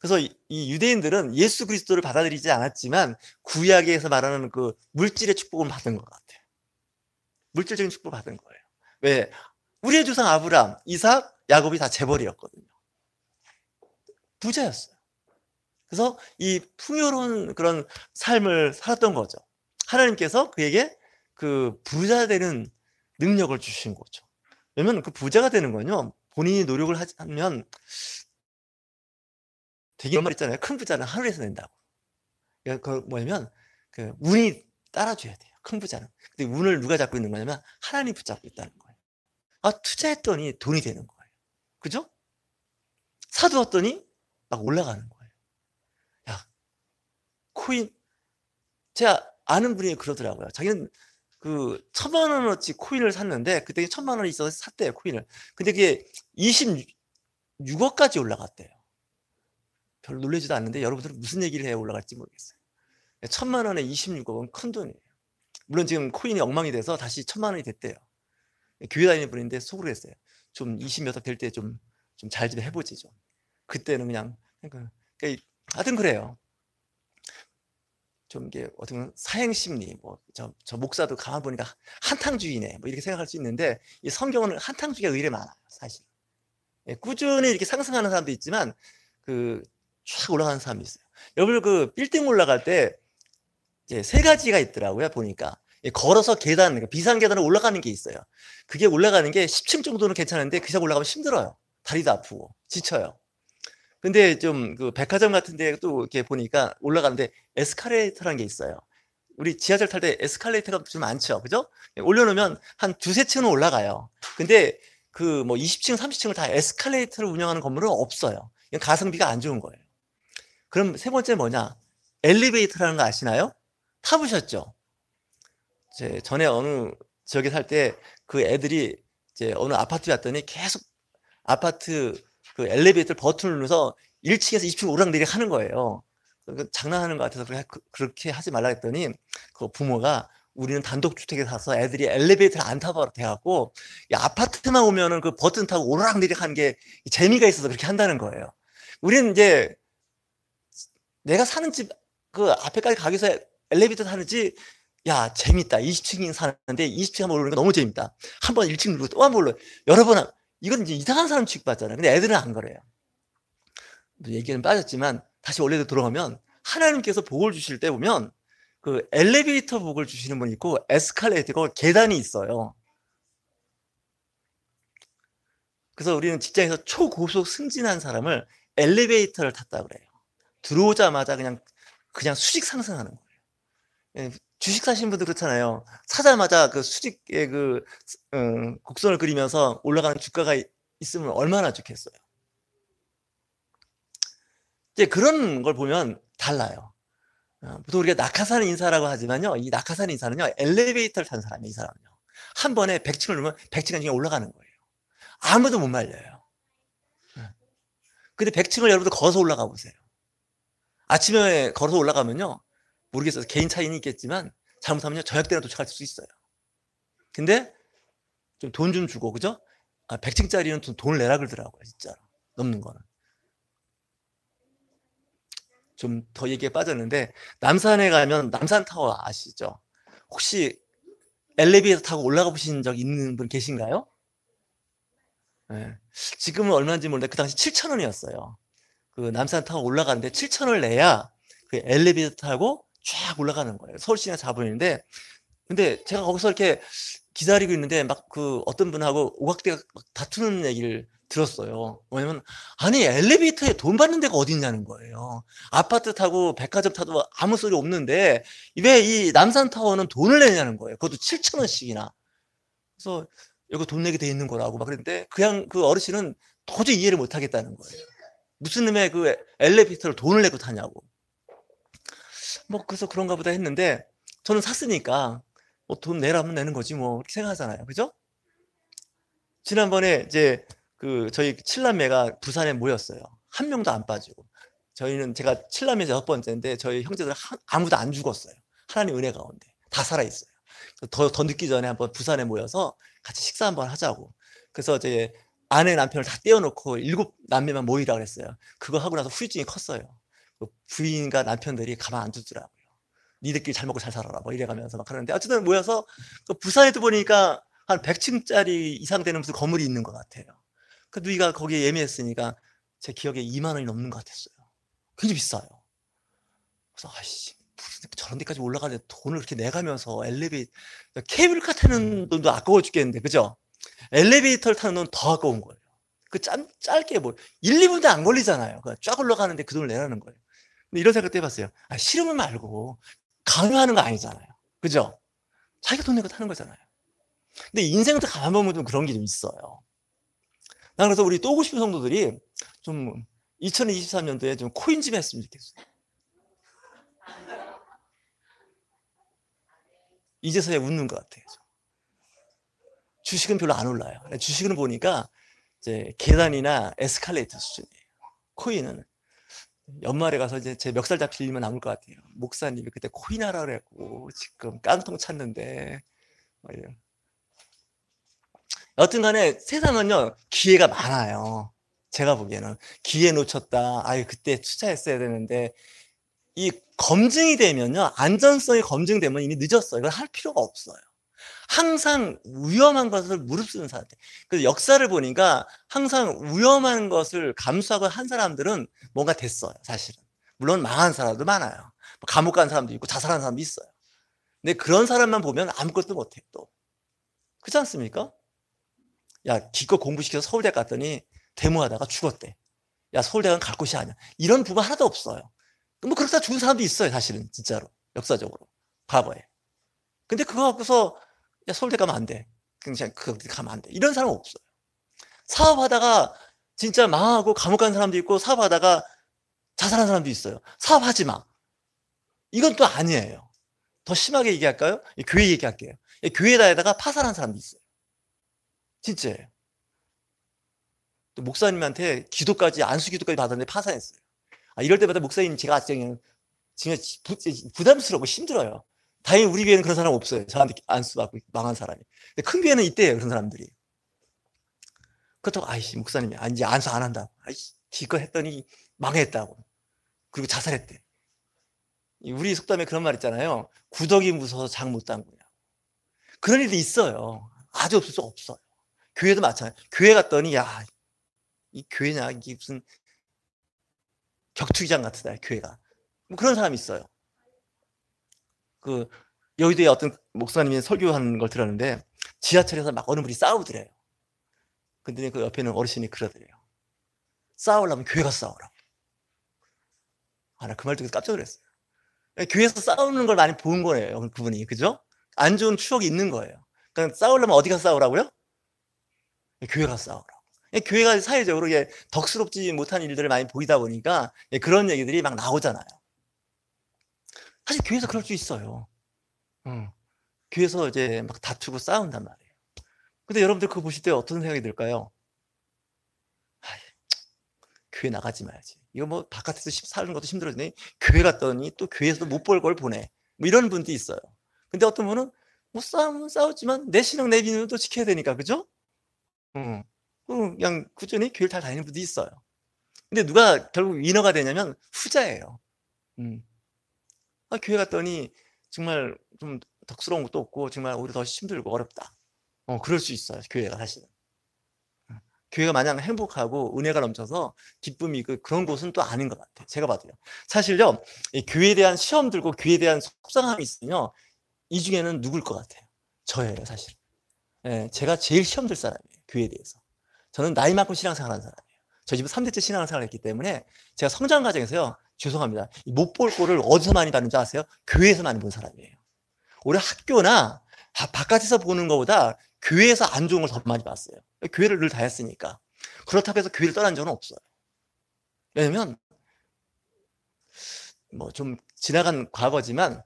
그래서 이 유대인들은 예수 그리스도를 받아들이지 않았지만 구약에서 말하는 그 물질의 축복을 받은 것 같아요. 물질적인 축복을 받은 거예요. 왜? 우리의 조상 아브람, 이삭, 야곱이 다 재벌이었거든요. 부자였어요. 그래서 이 풍요로운 그런 삶을 살았던 거죠. 하나님께서 그에게 그 부자 되는 능력을 주신 거죠. 왜냐면 그 부자가 되는 건요, 본인이 노력을 하면 되게 이런 말 있잖아요. 큰 부자는 하늘에서 낸다고. 그 뭐냐면 그 운이 따라줘야 돼요. 큰 부자는. 근데 운을 누가 잡고 있는 거냐면 하나님 붙잡고 있다는 거예요. 투자했더니 돈이 되는 거예요. 그죠? 사두었더니 막 올라가는 거예요. 야, 코인 제가 아는 분이 그러더라고요. 자기는 그 1,000만 원어치 코인을 샀는데 그때 1,000만 원이 있어서 샀대요, 코인을. 근데 그게 26억까지 올라갔대요. 별로 놀라지도 않는데 여러분들은 무슨 얘기를 해야 올라갈지 모르겠어요. 1,000만 원에 26억은 큰 돈이에요. 물론 지금 코인이 엉망이 돼서 다시 1,000만 원이 됐대요. 교회 다니는 분인데 속으로 했어요. 좀 20몇 억 될 때 좀 잘 좀 해보지 좀. 그때는 그냥 그러니까 하여튼 그래요. 좀 이게 어떻게 보면 사행심리, 뭐 저 목사도 가만 보니까 한탕주의네, 뭐 이렇게 생각할 수 있는데 이 성경은 한탕주의가 의외로 많아요, 사실. 예, 꾸준히 이렇게 상승하는 사람도 있지만 쫙 올라가는 사람이 있어요. 여러분 그 빌딩 올라갈 때 이제 세 가지가 있더라고요, 보니까. 걸어서 계단, 그러니까 비상 계단을 올라가는 게 있어요. 그게 올라가는 게 10층 정도는 괜찮은데 그 이상 올라가면 힘들어요. 다리도 아프고 지쳐요. 근데 좀 그 백화점 같은 데 또 이렇게 보니까 올라가는데 에스컬레이터라는 게 있어요. 우리 지하철 탈 때 에스컬레이터가 좀 많죠. 그죠? 올려놓으면 한 두세 층은 올라가요. 근데 그 뭐 20층, 30층을 다 에스컬레이터를 운영하는 건물은 없어요. 이건 가성비가 안 좋은 거예요. 그럼 세 번째 뭐냐? 엘리베이터라는 거 아시나요? 타보셨죠? 제 전에 어느 지역에 살 때 그 애들이 이제 어느 아파트에 왔더니 계속 아파트 그 엘리베이터 버튼을 눌러서 1층에서 2층 오르락내리락 하는 거예요. 장난하는 것 같아서 그렇게 하지 말라 했더니 그 부모가 우리는 단독주택에 사서 애들이 엘리베이터를 안 타봐 돼갖고 아파트만 오면은 그 버튼 타고 오르락내리락 하는 게 재미가 있어서 그렇게 한다는 거예요. 우리는 이제 내가 사는 집 그 앞에까지 가기 위해서 엘리베이터 타는지 야 재밌다. 20층이 사는데 20층 한번 오르는 거 너무 재밌다. 한번 1층 누르고 또 한번 올라 여러 번 이건 이제 이상한 사람 취급받잖아요. 근데 애들은 안 그래요. 얘기는 빠졌지만 다시 원래로 돌아가면 하나님께서 복을 주실 때 보면 그 엘리베이터 복을 주시는 분이 있고 에스컬레이터 계단이 있어요. 그래서 우리는 직장에서 초고속 승진한 사람을 엘리베이터를 탔다 그래요. 들어오자마자 그냥 수직 상승하는 거예요. 주식 사시는 분들 그렇잖아요. 사자마자 그 수직의 곡선을 그리면서 올라가는 주가가 있으면 얼마나 좋겠어요. 이제 그런 걸 보면 달라요. 보통 우리가 낙하산 인사라고 하지만요. 이 낙하산 인사는요. 엘리베이터를 탄 사람이에요. 이 사람은요. 한 번에 100층을 누르면 100층 중에 올라가는 거예요. 아무도 못 말려요. 근데 100층을 여러분들 걸어서 올라가 보세요. 아침에 걸어서 올라가면요. 모르겠어요. 개인 차이는 있겠지만 잘못하면요. 저녁 때나 도착할 수 있어요. 근데 좀 돈 좀 주고 그죠? 100층짜리는 돈을 내라 그러더라고요. 진짜로. 넘는 거는. 좀 더 얘기에 빠졌는데 남산에 가면 남산타워 아시죠? 혹시 엘리베이터 타고 올라가 보신 적 있는 분 계신가요? 네. 지금은 얼마인지 모르는데 그 당시 7,000원이었어요. 그 남산타워 올라가는데 7,000원을 내야 그 엘리베이터 타고 쫙 올라가는 거예요. 서울시내 4분인데 근데 제가 거기서 이렇게 기다리고 있는데 막 그 어떤 분하고 오각대가 다투는 얘기를 들었어요. 뭐냐면 아니 엘리베이터에 돈 받는 데가 어디 있냐는 거예요. 아파트 타고 백화점 타도 아무 소리 없는데 왜 이 남산타워는 돈을 내냐는 거예요. 그것도 7,000원씩이나. 그래서 이거 돈 내게 돼 있는 거라고 막 그랬는데 그냥 그 어르신은 도저히 이해를 못 하겠다는 거예요. 무슨 놈의 그 엘리베이터를 돈을 내고 타냐고. 뭐 그래서 그런가 보다 했는데 저는 샀으니까 뭐 돈 내라면 내는 거지 뭐 이렇게 생각하잖아요. 그죠? 지난번에 이제 그 저희 칠남매가 부산에 모였어요. 한 명도 안 빠지고. 저희는 제가 칠남매에서 6번째인데 저희 형제들 아무도 안 죽었어요. 하나님 은혜 가운데 다 살아있어요. 더 늦기 전에 한번 부산에 모여서 같이 식사 한번 하자고. 그래서 이제 아내 남편을 다 떼어놓고 7남매만 모이라 그랬어요. 그거 하고 나서 후유증이 컸어요. 그 부인과 남편들이 가만 안 두더라고요. 니들끼리 잘 먹고 잘 살아라 뭐 이래가면서 막 하는데 어쨌든 모여서 그 부산에도 보니까 한 100층짜리 이상 되는 무슨 건물이 있는 것 같아요. 그 누이가 거기에 예매했으니까 제 기억에 2만 원이 넘는 것 같았어요. 굉장히 비싸요. 그래서 아이씨 저런 데까지 올라가는데 돈을 이렇게 내가면서 엘리베이터 케이블카 타는 돈도 아까워 죽겠는데 그죠? 엘리베이터를 타는 돈 더 아까운 거예요. 그 짧게 뭐 1, 2분도 안 걸리잖아요. 쫙 올라가는데 그 돈을 내라는 거예요. 근데 이런 생각도 해봤어요. 싫으면 말고 강요하는 거 아니잖아요. 그죠? 자기가 돈 내고 타는 거잖아요. 근데 인생도 가만 보면 좀 그런 게 좀 있어요. 난 그래서 우리 또 오고 싶은 성도들이 좀 2023년도에 좀 코인 좀 했으면 좋겠어요. 이제서야 웃는 것 같아요. 주식은 별로 안 올라요. 주식은 보니까 이제 계단이나 에스컬레이터 수준이에요. 코인은 연말에 가서 이제 제 멱살 잡힐 일만 남을 것 같아요. 목사님이 그때 코인하라 그랬고 지금 깡통 찼는데. 여튼 간에 세상은요, 기회가 많아요. 제가 보기에는. 기회 놓쳤다. 아유, 그때 투자했어야 되는데. 이 검증이 되면요, 안전성이 검증되면 이미 늦었어요. 이걸 할 필요가 없어요. 항상 위험한 것을 무릅쓰는 사람들. 그래서 역사를 보니까 항상 위험한 것을 감수하고 한 사람들은 뭔가 됐어요, 사실은. 물론 망한 사람도 많아요. 감옥 간 사람도 있고 자살한 사람도 있어요. 근데 그런 사람만 보면 아무것도 못해, 또. 그렇지 않습니까? 야, 기껏 공부시켜서 서울대 갔더니 데모하다가 죽었대. 야, 서울대는 갈 곳이 아니야. 이런 부분 하나도 없어요. 뭐 그렇다 죽은 사람도 있어요, 사실은. 진짜로. 역사적으로. 과거에. 근데 그거 갖고서 야, 서울대 가면 안 돼. 그냥 거기 가면 안 돼. 이런 사람은 없어요. 사업하다가 진짜 망하고 감옥 간 사람도 있고, 사업하다가 자살한 사람도 있어요. 사업하지 마. 이건 또 아니에요. 더 심하게 얘기할까요? 교회 얘기할게요. 교회 다니다가 파산한 사람도 있어요. 진짜예요. 또 목사님한테 기도까지, 안수 기도까지 받았는데 파산했어요. 이럴 때마다 목사님 제가 그냥 부담스럽고 힘들어요. 다행히 우리 교회는 그런 사람 없어요. 저한테 안수 받고 망한 사람이. 근데 큰 교회는 있대요, 그런 사람들이. 그렇다고 아이씨 목사님이 이제 안수 안 한다고. 아이씨 기껏 했더니 망했다고. 그리고 자살했대. 우리 속담에 그런 말 있잖아요. 구더기 무서워서 장 못 담그냐. 그런 일도 있어요. 아주 없을 수 없어요. 교회도 마찬가지. 교회 갔더니 야, 이 교회냐, 이게 무슨 격투기장 같다, 교회가. 뭐 그런 사람이 있어요. 그 여의도에 어떤 목사님이 설교하는 걸 들었는데 지하철에서 막 어느 분이 싸우더래요. 근데 그 옆에는 어르신이 그러더래요. 싸우려면 교회 가서 싸우라고. 나 그 말 듣고 깜짝 놀랐어요. 교회에서 싸우는 걸 많이 본 거예요, 그분이. 그죠? 안 좋은 추억이 있는 거예요. 그러니까 싸우려면 어디 가서 싸우라고요? 교회 가서 싸우라고. 교회가 사회적으로 덕스럽지 못한 일들을 많이 보이다 보니까 그런 얘기들이 막 나오잖아요. 사실 교회에서 그럴 수 있어요. 교회에서 이제 막 다투고 싸운단 말이에요. 근데 여러분들 그거 보실 때 어떤 생각이 들까요? 교회 나가지 말지. 이거 뭐 바깥에서 사는 것도 힘들어지네. 교회 갔더니 또 교회에서도 못 볼 걸 보내. 뭐 이런 분도 있어요. 근데 어떤 분은 뭐 싸우면 싸웠지만 내 신앙 내 믿음도 지켜야 되니까, 그죠? 그냥 꾸준히 교회를 잘 다니는 분도 있어요. 근데 누가 결국 위너가 되냐면 후자예요. 교회 갔더니 정말 좀 덕스러운 것도 없고 정말 오히려 더 힘들고 어렵다. 그럴 수 있어요, 교회가 사실은. 교회가 마냥 행복하고 은혜가 넘쳐서 기쁨이 그런 곳은 또 아닌 것 같아요. 제가 봐도요. 사실요, 이 교회에 대한 시험 들고 교회에 대한 속상함이 있으면 이 중에는 누굴 것 같아요? 저예요, 사실. 제가 제일 시험 들 사람이에요, 교회에 대해서. 저는 나이만큼 신앙생활하는 사람이에요. 저 집은 3대째 신앙생활을 했기 때문에 제가 성장 과정에서요, 죄송합니다. 못 볼 꼴을 어디서 많이 봤는지 아세요? 교회에서 많이 본 사람이에요. 우리 학교나 바깥에서 보는 것보다 교회에서 안 좋은 걸 더 많이 봤어요. 교회를 늘 다녔으니까. 그렇다고 해서 교회를 떠난 적은 없어요. 왜냐면 뭐 좀 지나간 과거지만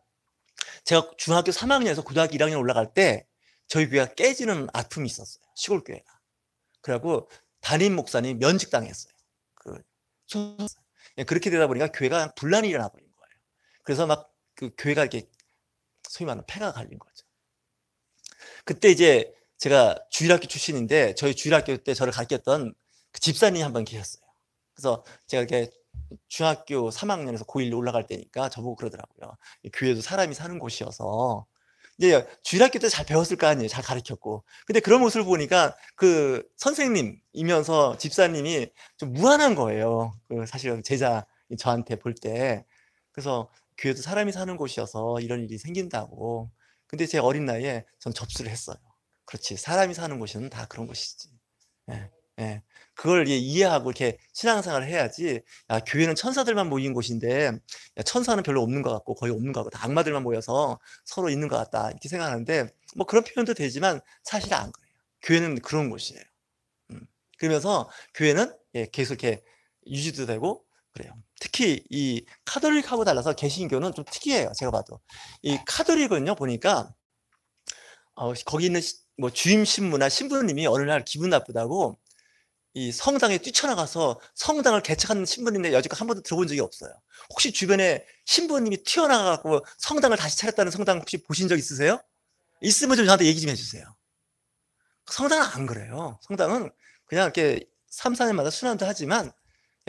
제가 중학교 3학년에서 고등학교 1학년 올라갈 때 저희 교회가 깨지는 아픔이 있었어요. 시골 교회가. 그래갖고 담임 목사님 면직당했어요. 그렇게 되다 보니까 교회가 분란이 일어나 버린 거예요. 그래서 막 그 교회가 이렇게 소위 말하는 폐가 갈린 거죠. 그때 이제 제가 주일학교 출신인데 저희 주일학교 때 저를 가르쳤던 그 집사님이 한 분 계셨어요. 그래서 제가 이렇게 중학교 3학년에서 고1 올라갈 때니까 저보고 그러더라고요. 교회도 사람이 사는 곳이어서 이제 주일학교 때 잘 배웠을 거 아니에요. 잘 가르쳤고. 근데 그런 모습을 보니까 그 선생님이면서 집사님이 좀 무한한 거예요. 사실 제자 저한테 볼 때. 그래서 교회도 사람이 사는 곳이어서 이런 일이 생긴다고. 근데 제 어린 나이에 전 접수를 했어요. 그렇지. 사람이 사는 곳은 다 그런 곳이지. 예. 그걸 이해하고 이렇게 신앙생활을 해야지. 야, 교회는 천사들만 모인 곳인데, 야, 천사는 별로 없는 것 같고, 거의 없는 것 같고, 다 악마들만 모여서 서로 있는 것 같다. 이렇게 생각하는데, 뭐 그런 표현도 되지만 사실은 안 그래요. 교회는 그런 곳이에요. 그러면서 교회는 계속 이렇게 유지도 되고, 그래요. 특히 이 카톨릭하고 달라서 개신교는 좀 특이해요. 제가 봐도. 이 카톨릭은요, 보니까, 거기 있는 뭐 주임 신부나 신부님이 어느 날 기분 나쁘다고 이 성당에 뛰쳐나가서 성당을 개척하는 신부님들 여지껏 한 번도 들어본 적이 없어요. 혹시 주변에 신부님이 튀어나가고 성당을 다시 차렸다는 성당 혹시 보신 적 있으세요? 있으면 좀 저한테 얘기 좀 해주세요. 성당은 안 그래요. 성당은 그냥 이렇게 3, 4년마다 순환도 하지만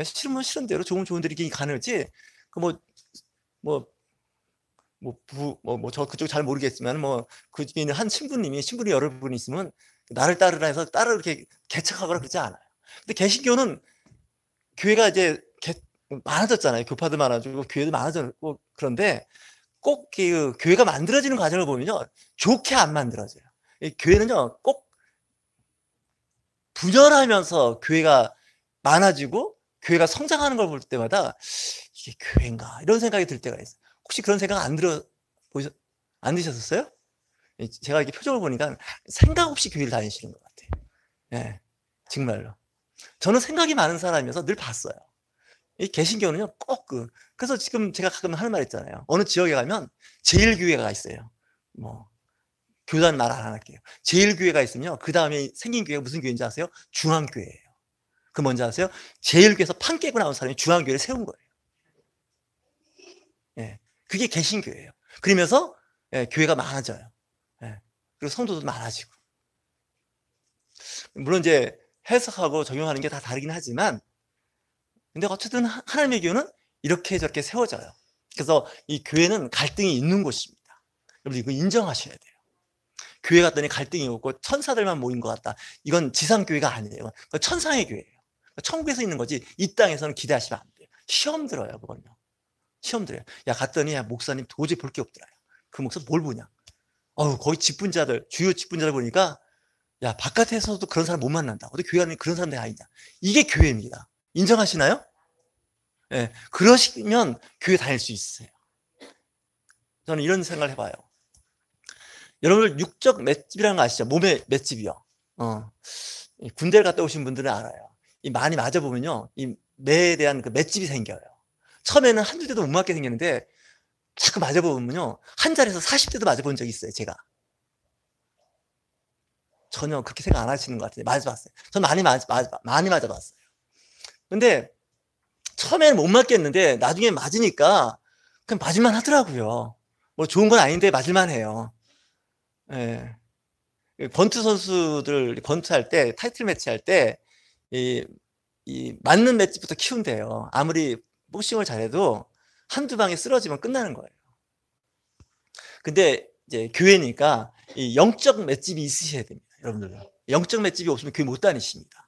싫으면 싫은 대로 좋은 대로 이렇게 가능하지. 저 그쪽 잘 모르겠지만 그 집에 있는 한 신부님 여러 분 있으면 나를 따르라 해서 따로 이렇게 개척하거나 그러지 않아요. 근데 개신교는 교회가 이제 많아졌잖아요. 교파도 많아지고 교회도 많아졌고, 그런데 꼭 그 교회가 만들어지는 과정을 보면요, 좋게 안 만들어져요. 교회는요, 꼭 분열하면서 교회가 많아지고 교회가 성장하는 걸 볼 때마다 이게 교회인가 이런 생각이 들 때가 있어요. 혹시 그런 생각 안 드셨었어요? 제가 이렇게 표정을 보니까 생각 없이 교회를 다니시는 것 같아요. 네, 정말로. 저는 생각이 많은 사람이어서 늘 봤어요. 이 개신교는요, 꼭 그래서 지금 제가 가끔 하는 말 있잖아요. 어느 지역에 가면 제일교회가 있어요. 교단 말 안 할게요. 제일교회가 있으면 그 다음에 생긴 교회가 무슨 교회인지 아세요? 중앙교회예요. 그 뭔지 아세요? 제일교회에서 판 깨고 나온 사람이 중앙교회를 세운 거예요. 예, 그게 개신교회예요. 그러면서 교회가 많아져요. 그리고 성도도 많아지고. 물론 이제 해석하고 적용하는 게 다 다르긴 하지만, 근데 어쨌든 하나님의 교회는 이렇게 저렇게 세워져요. 그래서 이 교회는 갈등이 있는 곳입니다. 여러분 이거 인정하셔야 돼요. 교회 갔더니 갈등이 없고 천사들만 모인 것 같다. 이건 지상교회가 아니에요. 천상의 교회예요. 천국에서 있는 거지 이 땅에서는 기대하시면 안 돼요. 시험 들어요. 그건요. 시험 들어요. 갔더니 목사님 도저히 볼 게 없더라. 그 목사 뭘 보냐. 거기 직분자들, 주요 직분자들 보니까 바깥에서도 그런 사람 못 만난다. 어디 교회 안에 그런 사람들이 아니냐. 이게 교회입니다. 인정하시나요? 네, 그러시면 교회 다닐 수 있어요. 저는 이런 생각을 해봐요. 여러분들 육적 맷집이라는 거 아시죠? 몸의 맷집이요. 군대를 갔다 오신 분들은 알아요. 많이 맞아보면요, 이 매에 대한 그 맷집이 생겨요. 처음에는 한두 대도 못 맞게 생겼는데 자꾸 맞아보면요, 한 자리에서 40대도 맞아본 적이 있어요. 제가 전혀 그렇게 생각 안 하시는 것 같은데 맞아봤어요. 전 많이 맞아봤어요. 근데 처음에는 못 맞겠는데 나중에 맞으니까 그냥 맞을만 하더라고요. 좋은 건 아닌데 맞을만 해요. 예. 권투 선수들 권투할 때, 타이틀 매치 할 때 이 맞는 맷집부터 키운대요. 아무리 복싱을 잘해도 한두 방에 쓰러지면 끝나는 거예요. 근데 이제 교회니까 이 영적 맷집이 있으셔야 됩니다. 여러분들 영적 맷집이 없으면 교회 못 다니십니다.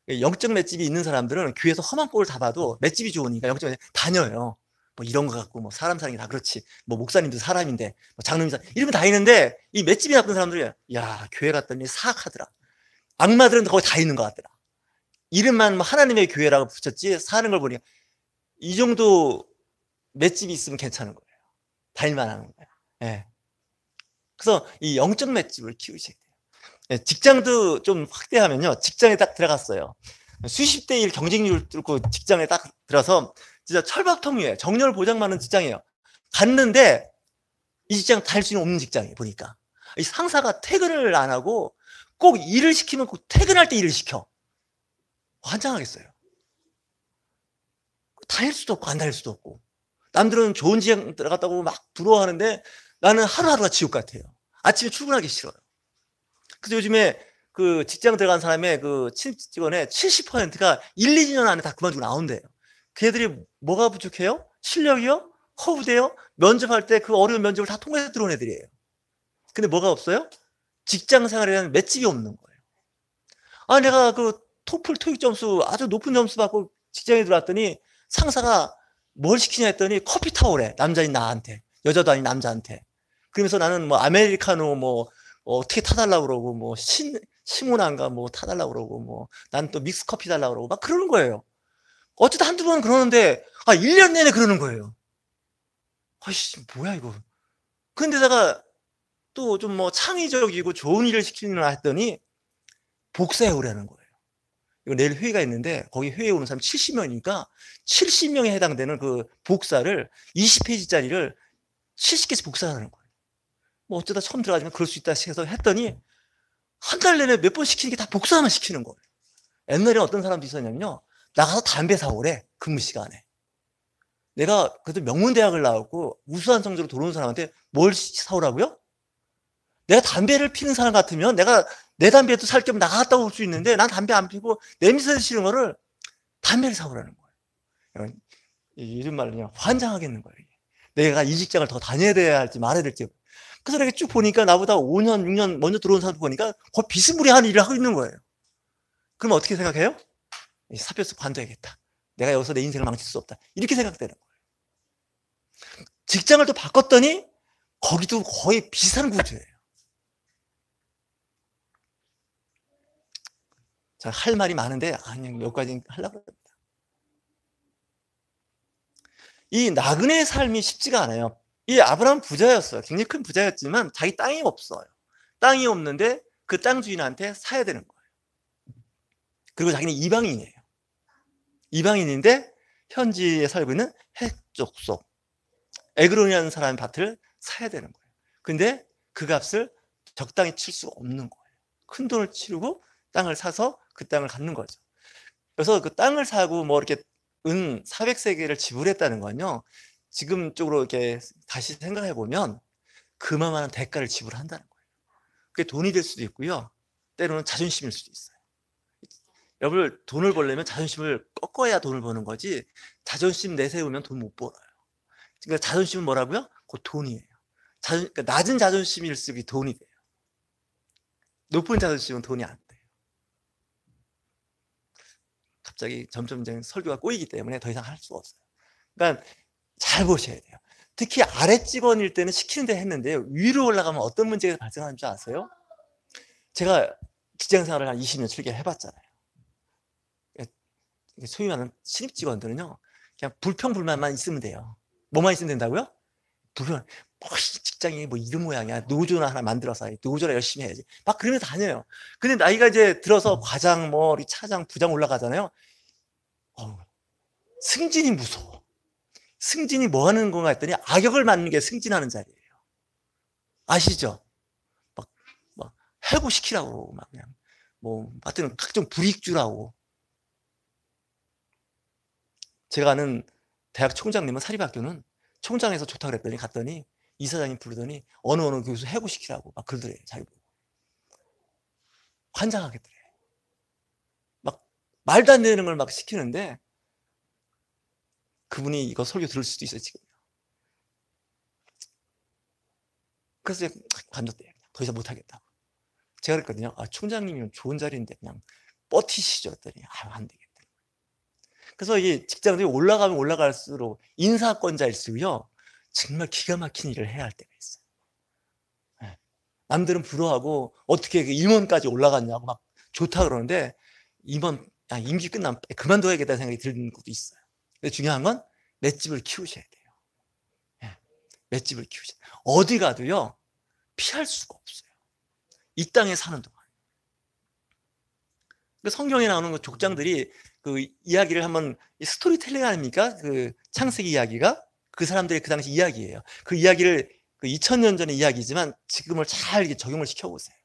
영적 맷집이 있는 사람들은 교회에서 험한 꼴을 다 봐도 맷집이 좋으니까 영적 맷집 다녀요. 이런 거 갖고 사람 사는 게 다 그렇지. 목사님도 사람인데, 장로님도 이러면 다니는데, 이 맷집이 나쁜 사람들이, 교회 갔더니 사악하더라. 악마들은 거기 다 있는 것 같더라. 이름만 하나님의 교회라고 붙였지, 사는 걸 보니까, 이 정도 맷집이 있으면 괜찮은 거예요. 다닐만 하는 거예요. 예. 그래서 이 영적 맷집을 키우셔야 돼요. 예, 직장도 좀 확대하면요, 직장에 딱 들어갔어요. 수십 대 1 경쟁률을 뚫고 직장에 딱 들어서, 진짜 철밥통이에요. 정렬 보장 많은 직장이에요. 갔는데 이 직장 다닐 수 없는 직장이에요. 보니까 이 상사가 퇴근을 안 하고 꼭 일을 시키면 꼭 퇴근할 때 일을 시켜. 환장하겠어요. 다닐 수도 없고 안 다닐 수도 없고. 남들은 좋은 직장 들어갔다고 막 부러워하는데 나는 하루하루가 지옥 같아요. 아침에 출근하기 싫어요. 그래서 요즘에 그 직장 들어간 사람의 그 직원의 70%가 1, 2년 안에 다 그만두고 나온대요. 걔들이 뭐가 부족해요? 실력이요? 허우대요? 면접할 때 그 어려운 면접을 다 통과해서 들어온 애들이에요. 근데 뭐가 없어요? 직장 생활에 대한 맷집이 없는 거예요. 내가 그 토플 토익 점수 아주 높은 점수 받고 직장에 들어왔더니 상사가 뭘 시키냐 했더니 커피 타오래. 남자인 나한테. 여자도 아닌 남자한테. 그러면서 나는 아메리카노 어떻게 타달라고 그러고 시모나인가 타달라고 그러고 난 또 믹스 커피 달라고 그러고 막 그러는 거예요. 어쨌든 한두 번 그러는데 1년 내내 그러는 거예요. 아이씨 뭐야 이거. 근데다가 또 좀 창의적이고 좋은 일을 시키려나 했더니 복사해 오라는 거예요. 이거 내일 회의가 있는데 거기 회의에 오는 사람 70명이니까 70명에 해당되는 그 복사를 20페이지짜리를 70개씩 복사하는 거예요. 어쩌다 처음 들어가지면 그럴 수 있다 해서 했더니 한 달 내내 몇 번 시키는 게 다 복사만 시키는 거예요. 옛날에 어떤 사람도 있었냐면요. 나가서 담배 사오래, 근무 시간에. 내가 그래도 명문대학을 나왔고 우수한 성적으로 들어온 사람한테 뭘 사오라고요? 내가 담배를 피는 사람 같으면 내가 내 담배도 살 겸 나갔다 올 수 있는데 난 담배 안 피고 냄새 싫은 거를 담배를 사오라는 거예요. 요즘 말로 그냥 환장하겠는 거예요. 내가 이 직장을 더 다녀야 할지 말아야 될지. 그래서 내가 쭉 보니까 나보다 5년, 6년 먼저 들어온 사람 보니까 거의 비스무리한 일을 하고 있는 거예요. 그럼 어떻게 생각해요? 사표서 관둬야겠다. 내가 여기서 내 인생을 망칠 수 없다. 이렇게 생각되는 거예요. 직장을 또 바꿨더니 거기도 거의 비슷한 구조예요. 자, 할 말이 많은데 그냥 여기까지 하려고 합니다. 이 나그네의 삶이 쉽지가 않아요. 이 아브라함 부자였어요. 굉장히 큰 부자였지만 자기 땅이 없어요. 땅이 없는데 그 땅 주인한테 사야 되는 거예요. 그리고 자기는 이방인이에요. 이방인인데 현지에 살고 있는 헷 족속 에그론이라는 사람의 밭을 사야 되는 거예요. 근데 그 값을 적당히 칠 수가 없는 거예요. 큰 돈을 치르고 땅을 사서 그 땅을 갖는 거죠. 그래서 그 땅을 사고 뭐 이렇게 은 400세겔을 지불했다는 건요. 지금 쪽으로 이렇게 다시 생각해 보면 그만한 대가를 지불한다는 거예요. 그게 돈이 될 수도 있고요. 때로는 자존심일 수도 있어요. 여러분, 돈을 벌려면 자존심을 꺾어야 돈을 버는 거지 자존심 내세우면 돈 못 벌어요. 그러니까 자존심은 뭐라고요? 그 돈이에요. 그러니까 낮은 자존심일수록 돈이 돼요. 높은 자존심은 돈이 안 돼요. 갑자기 점점 설교가 꼬이기 때문에 더 이상 할 수가 없어요. 그러니까 잘 보셔야 돼요. 특히 아래 직원일 때는 시키는 대 했는데요. 위로 올라가면 어떤 문제가 발생하는 줄 아세요? 제가 직장생활을 한 20년 7개월 해봤잖아요. 소위 말하는 신입 직원들은요. 그냥 불평불만만 있으면 돼요. 뭐만 있으면 된다고요? 불평. 직장이 뭐 이런 모양이야. 노조나 하나 만들어서 노조나 열심히 해야지. 막 그러면서 다녀요. 근데 나이가 이제 들어서 과장, 뭐 차장, 부장 올라가잖아요. 승진이 무서워. 승진이 뭐 하는 건가 했더니 악역을 맡는 게 승진하는 자리예요. 아시죠? 막 해고시키라고 막 그냥 뭐 하여튼 각종 불이익주라고. 제가 아는 대학 총장님은 사립학교는 총장에서 좋다 그랬더니 갔더니 이사장님 부르더니 어느 교수 해고시키라고 막 그러더래요. 자기 보고. 환장하겠더래요. 막 말도 안 되는 걸 막 시키는데 그분이 이거 설교 들을 수도 있어요, 지금. 그래서 관뒀대요. 더 이상 못하겠다고. 제가 그랬거든요. 총장님이면 좋은 자리인데 그냥 버티시죠. 했더니 안 되겠다. 그래서 이 직장들이 올라가면 올라갈수록 인사권자일수록요. 정말 기가 막힌 일을 해야 할 때가 있어요. 네. 남들은 부러워하고 어떻게 임원까지 올라갔냐고 막 좋다 그러는데 임원 임기 끝나면 그만둬야겠다는 생각이 드는 것도 있어요. 근데 중요한 건 맷집을 키우셔야 돼요. 네. 맷집을 키우셔야 돼요. 어디 가도요. 피할 수가 없어요. 이 땅에 사는 동안. 성경에 나오는 그 족장들이 그 이야기를 한번 스토리텔링 아닙니까? 그 창세기 이야기가 그 사람들의 그 당시 이야기예요. 그 이야기를 그 2000년 전의 이야기지만 지금을 잘 이렇게 적용을 시켜보세요.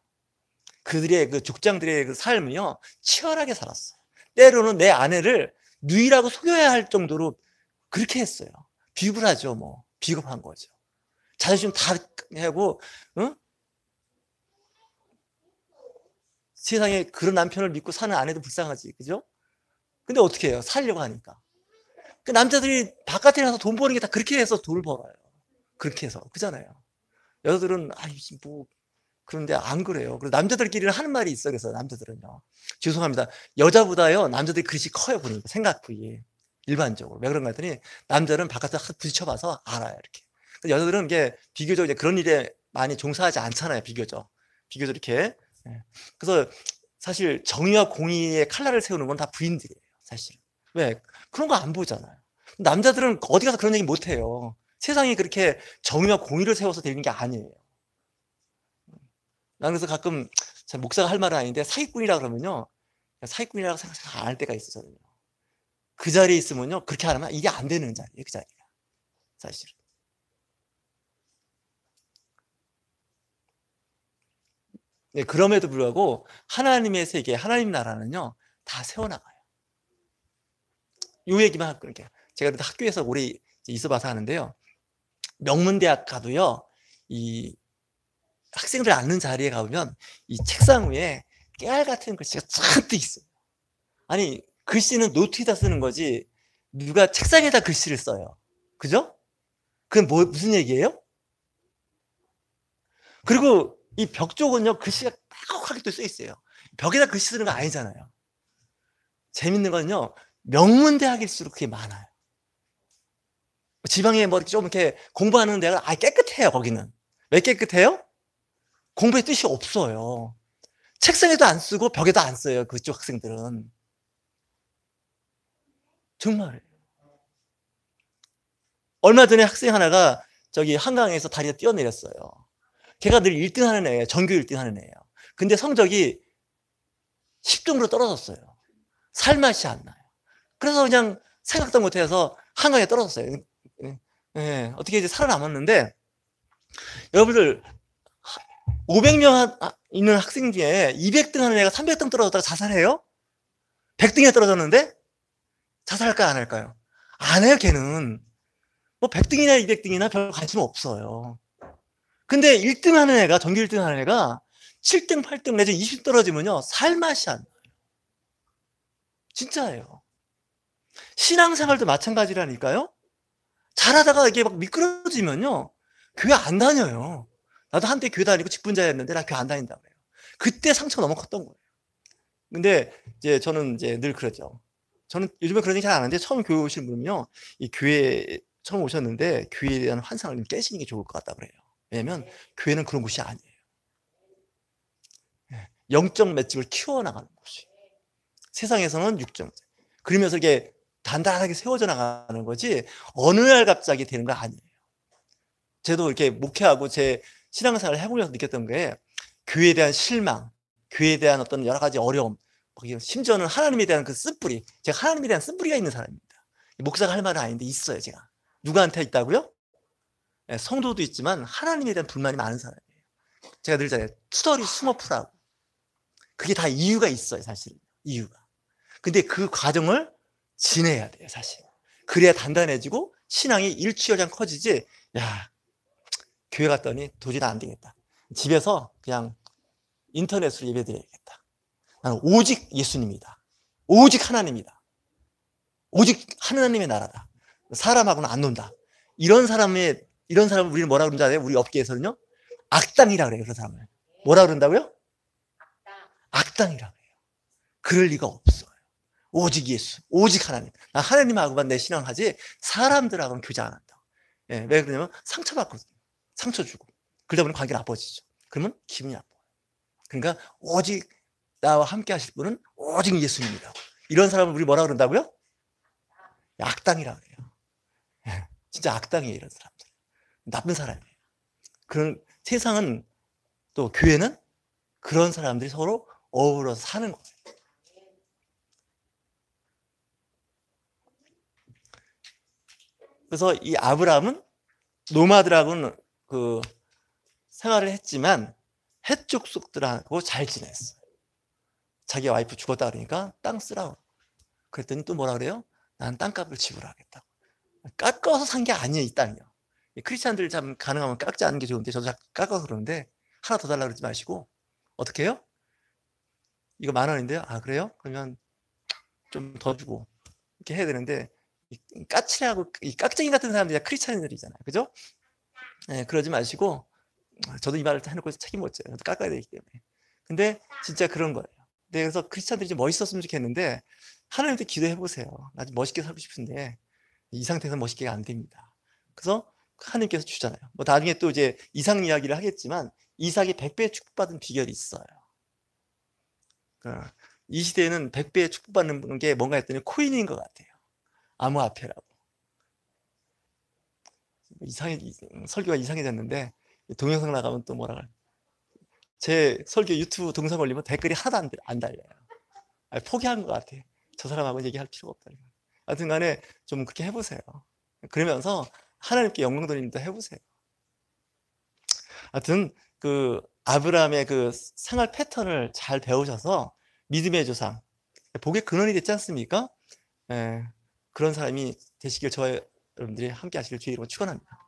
그들의 그 족장들의 그 삶은요 치열하게 살았어요. 때로는 내 아내를 누이라고 속여야 할 정도로 그렇게 했어요. 비굴하죠, 뭐 비겁한 거죠. 자존심 다 하고, 응? 세상에 그런 남편을 믿고 사는 아내도 불쌍하지, 그죠? 근데 어떻게 해요? 살려고 하니까. 그 남자들이 바깥에 나서 돈 버는 게 다 그렇게 해서 돈을 벌어요. 그렇게 해서. 그잖아요. 여자들은, 뭐, 그런데 안 그래요. 그리고 남자들끼리는 하는 말이 있어요. 그래서 남자들은요. 죄송합니다. 여자보다요, 남자들이 그릇이 커요, 보니까. 생각이. 일반적으로. 왜 그런가 했더니, 남자는 바깥에서 부딪혀봐서 알아요, 이렇게. 여자들은 이게 비교적 이제 그런 일에 많이 종사하지 않잖아요, 비교적. 비교적 이렇게. 그래서 사실 정의와 공의의 칼날을 세우는 건 다 부인들이에요, 사실. 왜? 그런 거 안 보잖아요. 남자들은 어디 가서 그런 얘기 못 해요. 세상이 그렇게 정의와 공의를 세워서 되는 게 아니에요. 나는 그래서 가끔 목사가 할 말은 아닌데 사기꾼이라 그러면요. 사기꾼이라고 생각 안 할 때가 있어요. 그 자리에 있으면요. 그렇게 안 하면 이게 안 되는 자리예요. 그 자리가. 사실. 네, 그럼에도 불구하고 하나님의 세계, 하나님 나라는요. 다 세워나가요. 요 얘기만 할게요. 제가 그래도 학교에서 오래 있어봐서 하는데요. 명문대학 가도요, 이 학생들 앉는 자리에 가보면 이 책상 위에 깨알 같은 글씨가 잔뜩 있어요. 아니, 글씨는 노트에다 쓰는 거지 누가 책상에다 글씨를 써요. 그죠? 그건 무슨 얘기예요? 그리고 이 벽 쪽은요, 글씨가 빼곡하게 또 써 있어요. 벽에다 글씨 쓰는 거 아니잖아요. 재밌는 건요, 명문대학일수록 그게 많아요. 지방에 뭐 좀 이렇게 공부하는 데가 깨끗해요, 거기는. 왜 깨끗해요? 공부의 뜻이 없어요. 책상에도 안 쓰고 벽에도 안 써요, 그쪽 학생들은. 정말이에요. 얼마 전에 학생 하나가 저기 한강에서 다리에 뛰어내렸어요. 걔가 늘 1등 하는 애예요. 전교 1등 하는 애예요. 근데 성적이 10등으로 떨어졌어요. 살맛이 안 나요. 그래서 그냥 생각도 못해서 한강에 떨어졌어요. 네, 어떻게 이제 살아남았는데, 여러분들 500명 있는 학생 중에 200등 하는 애가 300등 떨어졌다가 자살해요? 100등에 떨어졌는데 자살할까요, 안 할까요? 안 해요, 걔는. 뭐 100등이나 200등이나 별 관심 없어요. 근데 1등 하는 애가, 전교 1등 하는 애가 7등, 8등 내지 20등 떨어지면요, 살맛이 안 나요. 진짜예요. 신앙생활도 마찬가지라니까요. 잘하다가 이게 막 미끄러지면요, 교회 안 다녀요. 나도 한때 교회 다니고 직분자였는데 나 교회 안 다닌다고 해요. 그때 상처가 너무 컸던 거예요. 근데 이제 저는 이제 늘 그러죠. 저는 요즘에 그런 얘기 잘 안 하는데, 처음 교회 오신 분은요, 이 교회 처음 오셨는데 교회에 대한 환상을 좀 깨시는 게 좋을 것 같다 그래요. 왜냐면 교회는 그런 곳이 아니에요. 영적 맷집을 키워나가는 곳이에요. 세상에서는 육적. 그러면서 이게 단단하게 세워져 나가는 거지, 어느 날 갑자기 되는 거 아니에요. 저도 이렇게 목회하고 제 신앙생활을 해보면서 느꼈던 게, 교회에 대한 실망, 교회에 대한 어떤 여러 가지 어려움, 심지어는 하나님에 대한 그 쓴뿌리, 제가 하나님에 대한 쓴뿌리가 있는 사람입니다. 목사가 할 말은 아닌데 있어요, 제가. 누구한테 있다고요? 네, 성도도 있지만 하나님에 대한 불만이 많은 사람이에요. 제가 늘 잘해요. 투덜이 숨어프라고. 그게 다 이유가 있어요, 사실. 이유가. 근데 그 과정을 지내야 돼요, 사실. 그래야 단단해지고 신앙이 일취월장 커지지. 야, 교회 갔더니 도저히 안 되겠다. 집에서 그냥 인터넷으로 예배드려야겠다. 나는 오직 예수님이다. 오직 하나님이다. 오직 하나님의 나라다. 사람하고는 안 논다. 이런 사람을 우리는 뭐라 그러는지 알아요? 우리 업계에서는요, 악당이라 그래요. 그런 사람을 뭐라 그런다고요? 악당이라고 해요. 그럴 리가 없어요. 오직 예수, 오직 하나님. 나 하나님하고만 내 신앙을 하지 사람들하고는 교제 안 한다. 예, 왜 그러냐면 상처받거든요. 상처 주고. 그러다 보니 관계가 나빠지죠. 그러면 기분이 나빠요. 그러니까 오직 나와 함께 하실 분은 오직 예수님이라고. 이런 사람을 우리 뭐라 그런다고요? 악당이라고 해요. 예, 진짜 악당이에요, 이런 사람들. 나쁜 사람이에요. 그런 세상은, 또 교회는 그런 사람들이 서로 어우러서 사는 거예요. 그래서 이 아브라함은 노마드라고는 그 생활을 했지만 헷 족속들하고 잘 지냈어요. 자기 와이프 죽었다 그러니까 땅 쓰라고. 그랬더니 또 뭐라 그래요? 난 땅값을 지불하겠다고. 깎아서 산 게 아니에요, 이 땅이요. 크리스찬들 참 가능하면 깎지 않는 게 좋은데, 저도 깎아서 그러는데, 하나 더 달라고 그러지 마시고, 어떻게 해요? 이거 10,000원인데요? 아, 그래요? 그러면 좀 더 주고, 이렇게 해야 되는데, 까칠하고, 이 깍쟁이 같은 사람들이 크리스찬들이잖아요. 그죠? 네, 그러지 마시고, 저도 이 말을 해놓고 책임 못 져요. 깎아야 되기 때문에. 근데 진짜 그런 거예요. 네, 그래서 크리스찬들이 좀 멋있었으면 좋겠는데, 하나님한테 기도해 보세요. 나 좀 멋있게 살고 싶은데 이 상태에서 멋있게 안 됩니다. 그래서 하나님께서 주잖아요. 뭐 나중에 또 이제 이삭 이야기를 하겠지만, 이삭이 100배 축복받은 비결이 있어요. 이 시대에는 100배 축복받는 게 뭔가 했더니 코인인 것 같아요. 암호화폐라고. 설교가 이상해졌는데, 동영상 나가면 또 뭐라 그래. 제 설교 유튜브 동영상 올리면 댓글이 하나도 안 달려요. 포기한 것 같아. 저 사람하고 얘기할 필요가 없다. 하여튼 간에 좀 그렇게 해보세요. 그러면서 하나님께 영광 돌립니다. 해보세요. 하여튼 그 아브라함의 그 생활 패턴을 잘 배우셔서 믿음의 조상, 복의 근원이 됐지 않습니까? 예, 그런 사람이 되시길 저와 여러분들이 함께 하시길 주의 이름으로 축원합니다.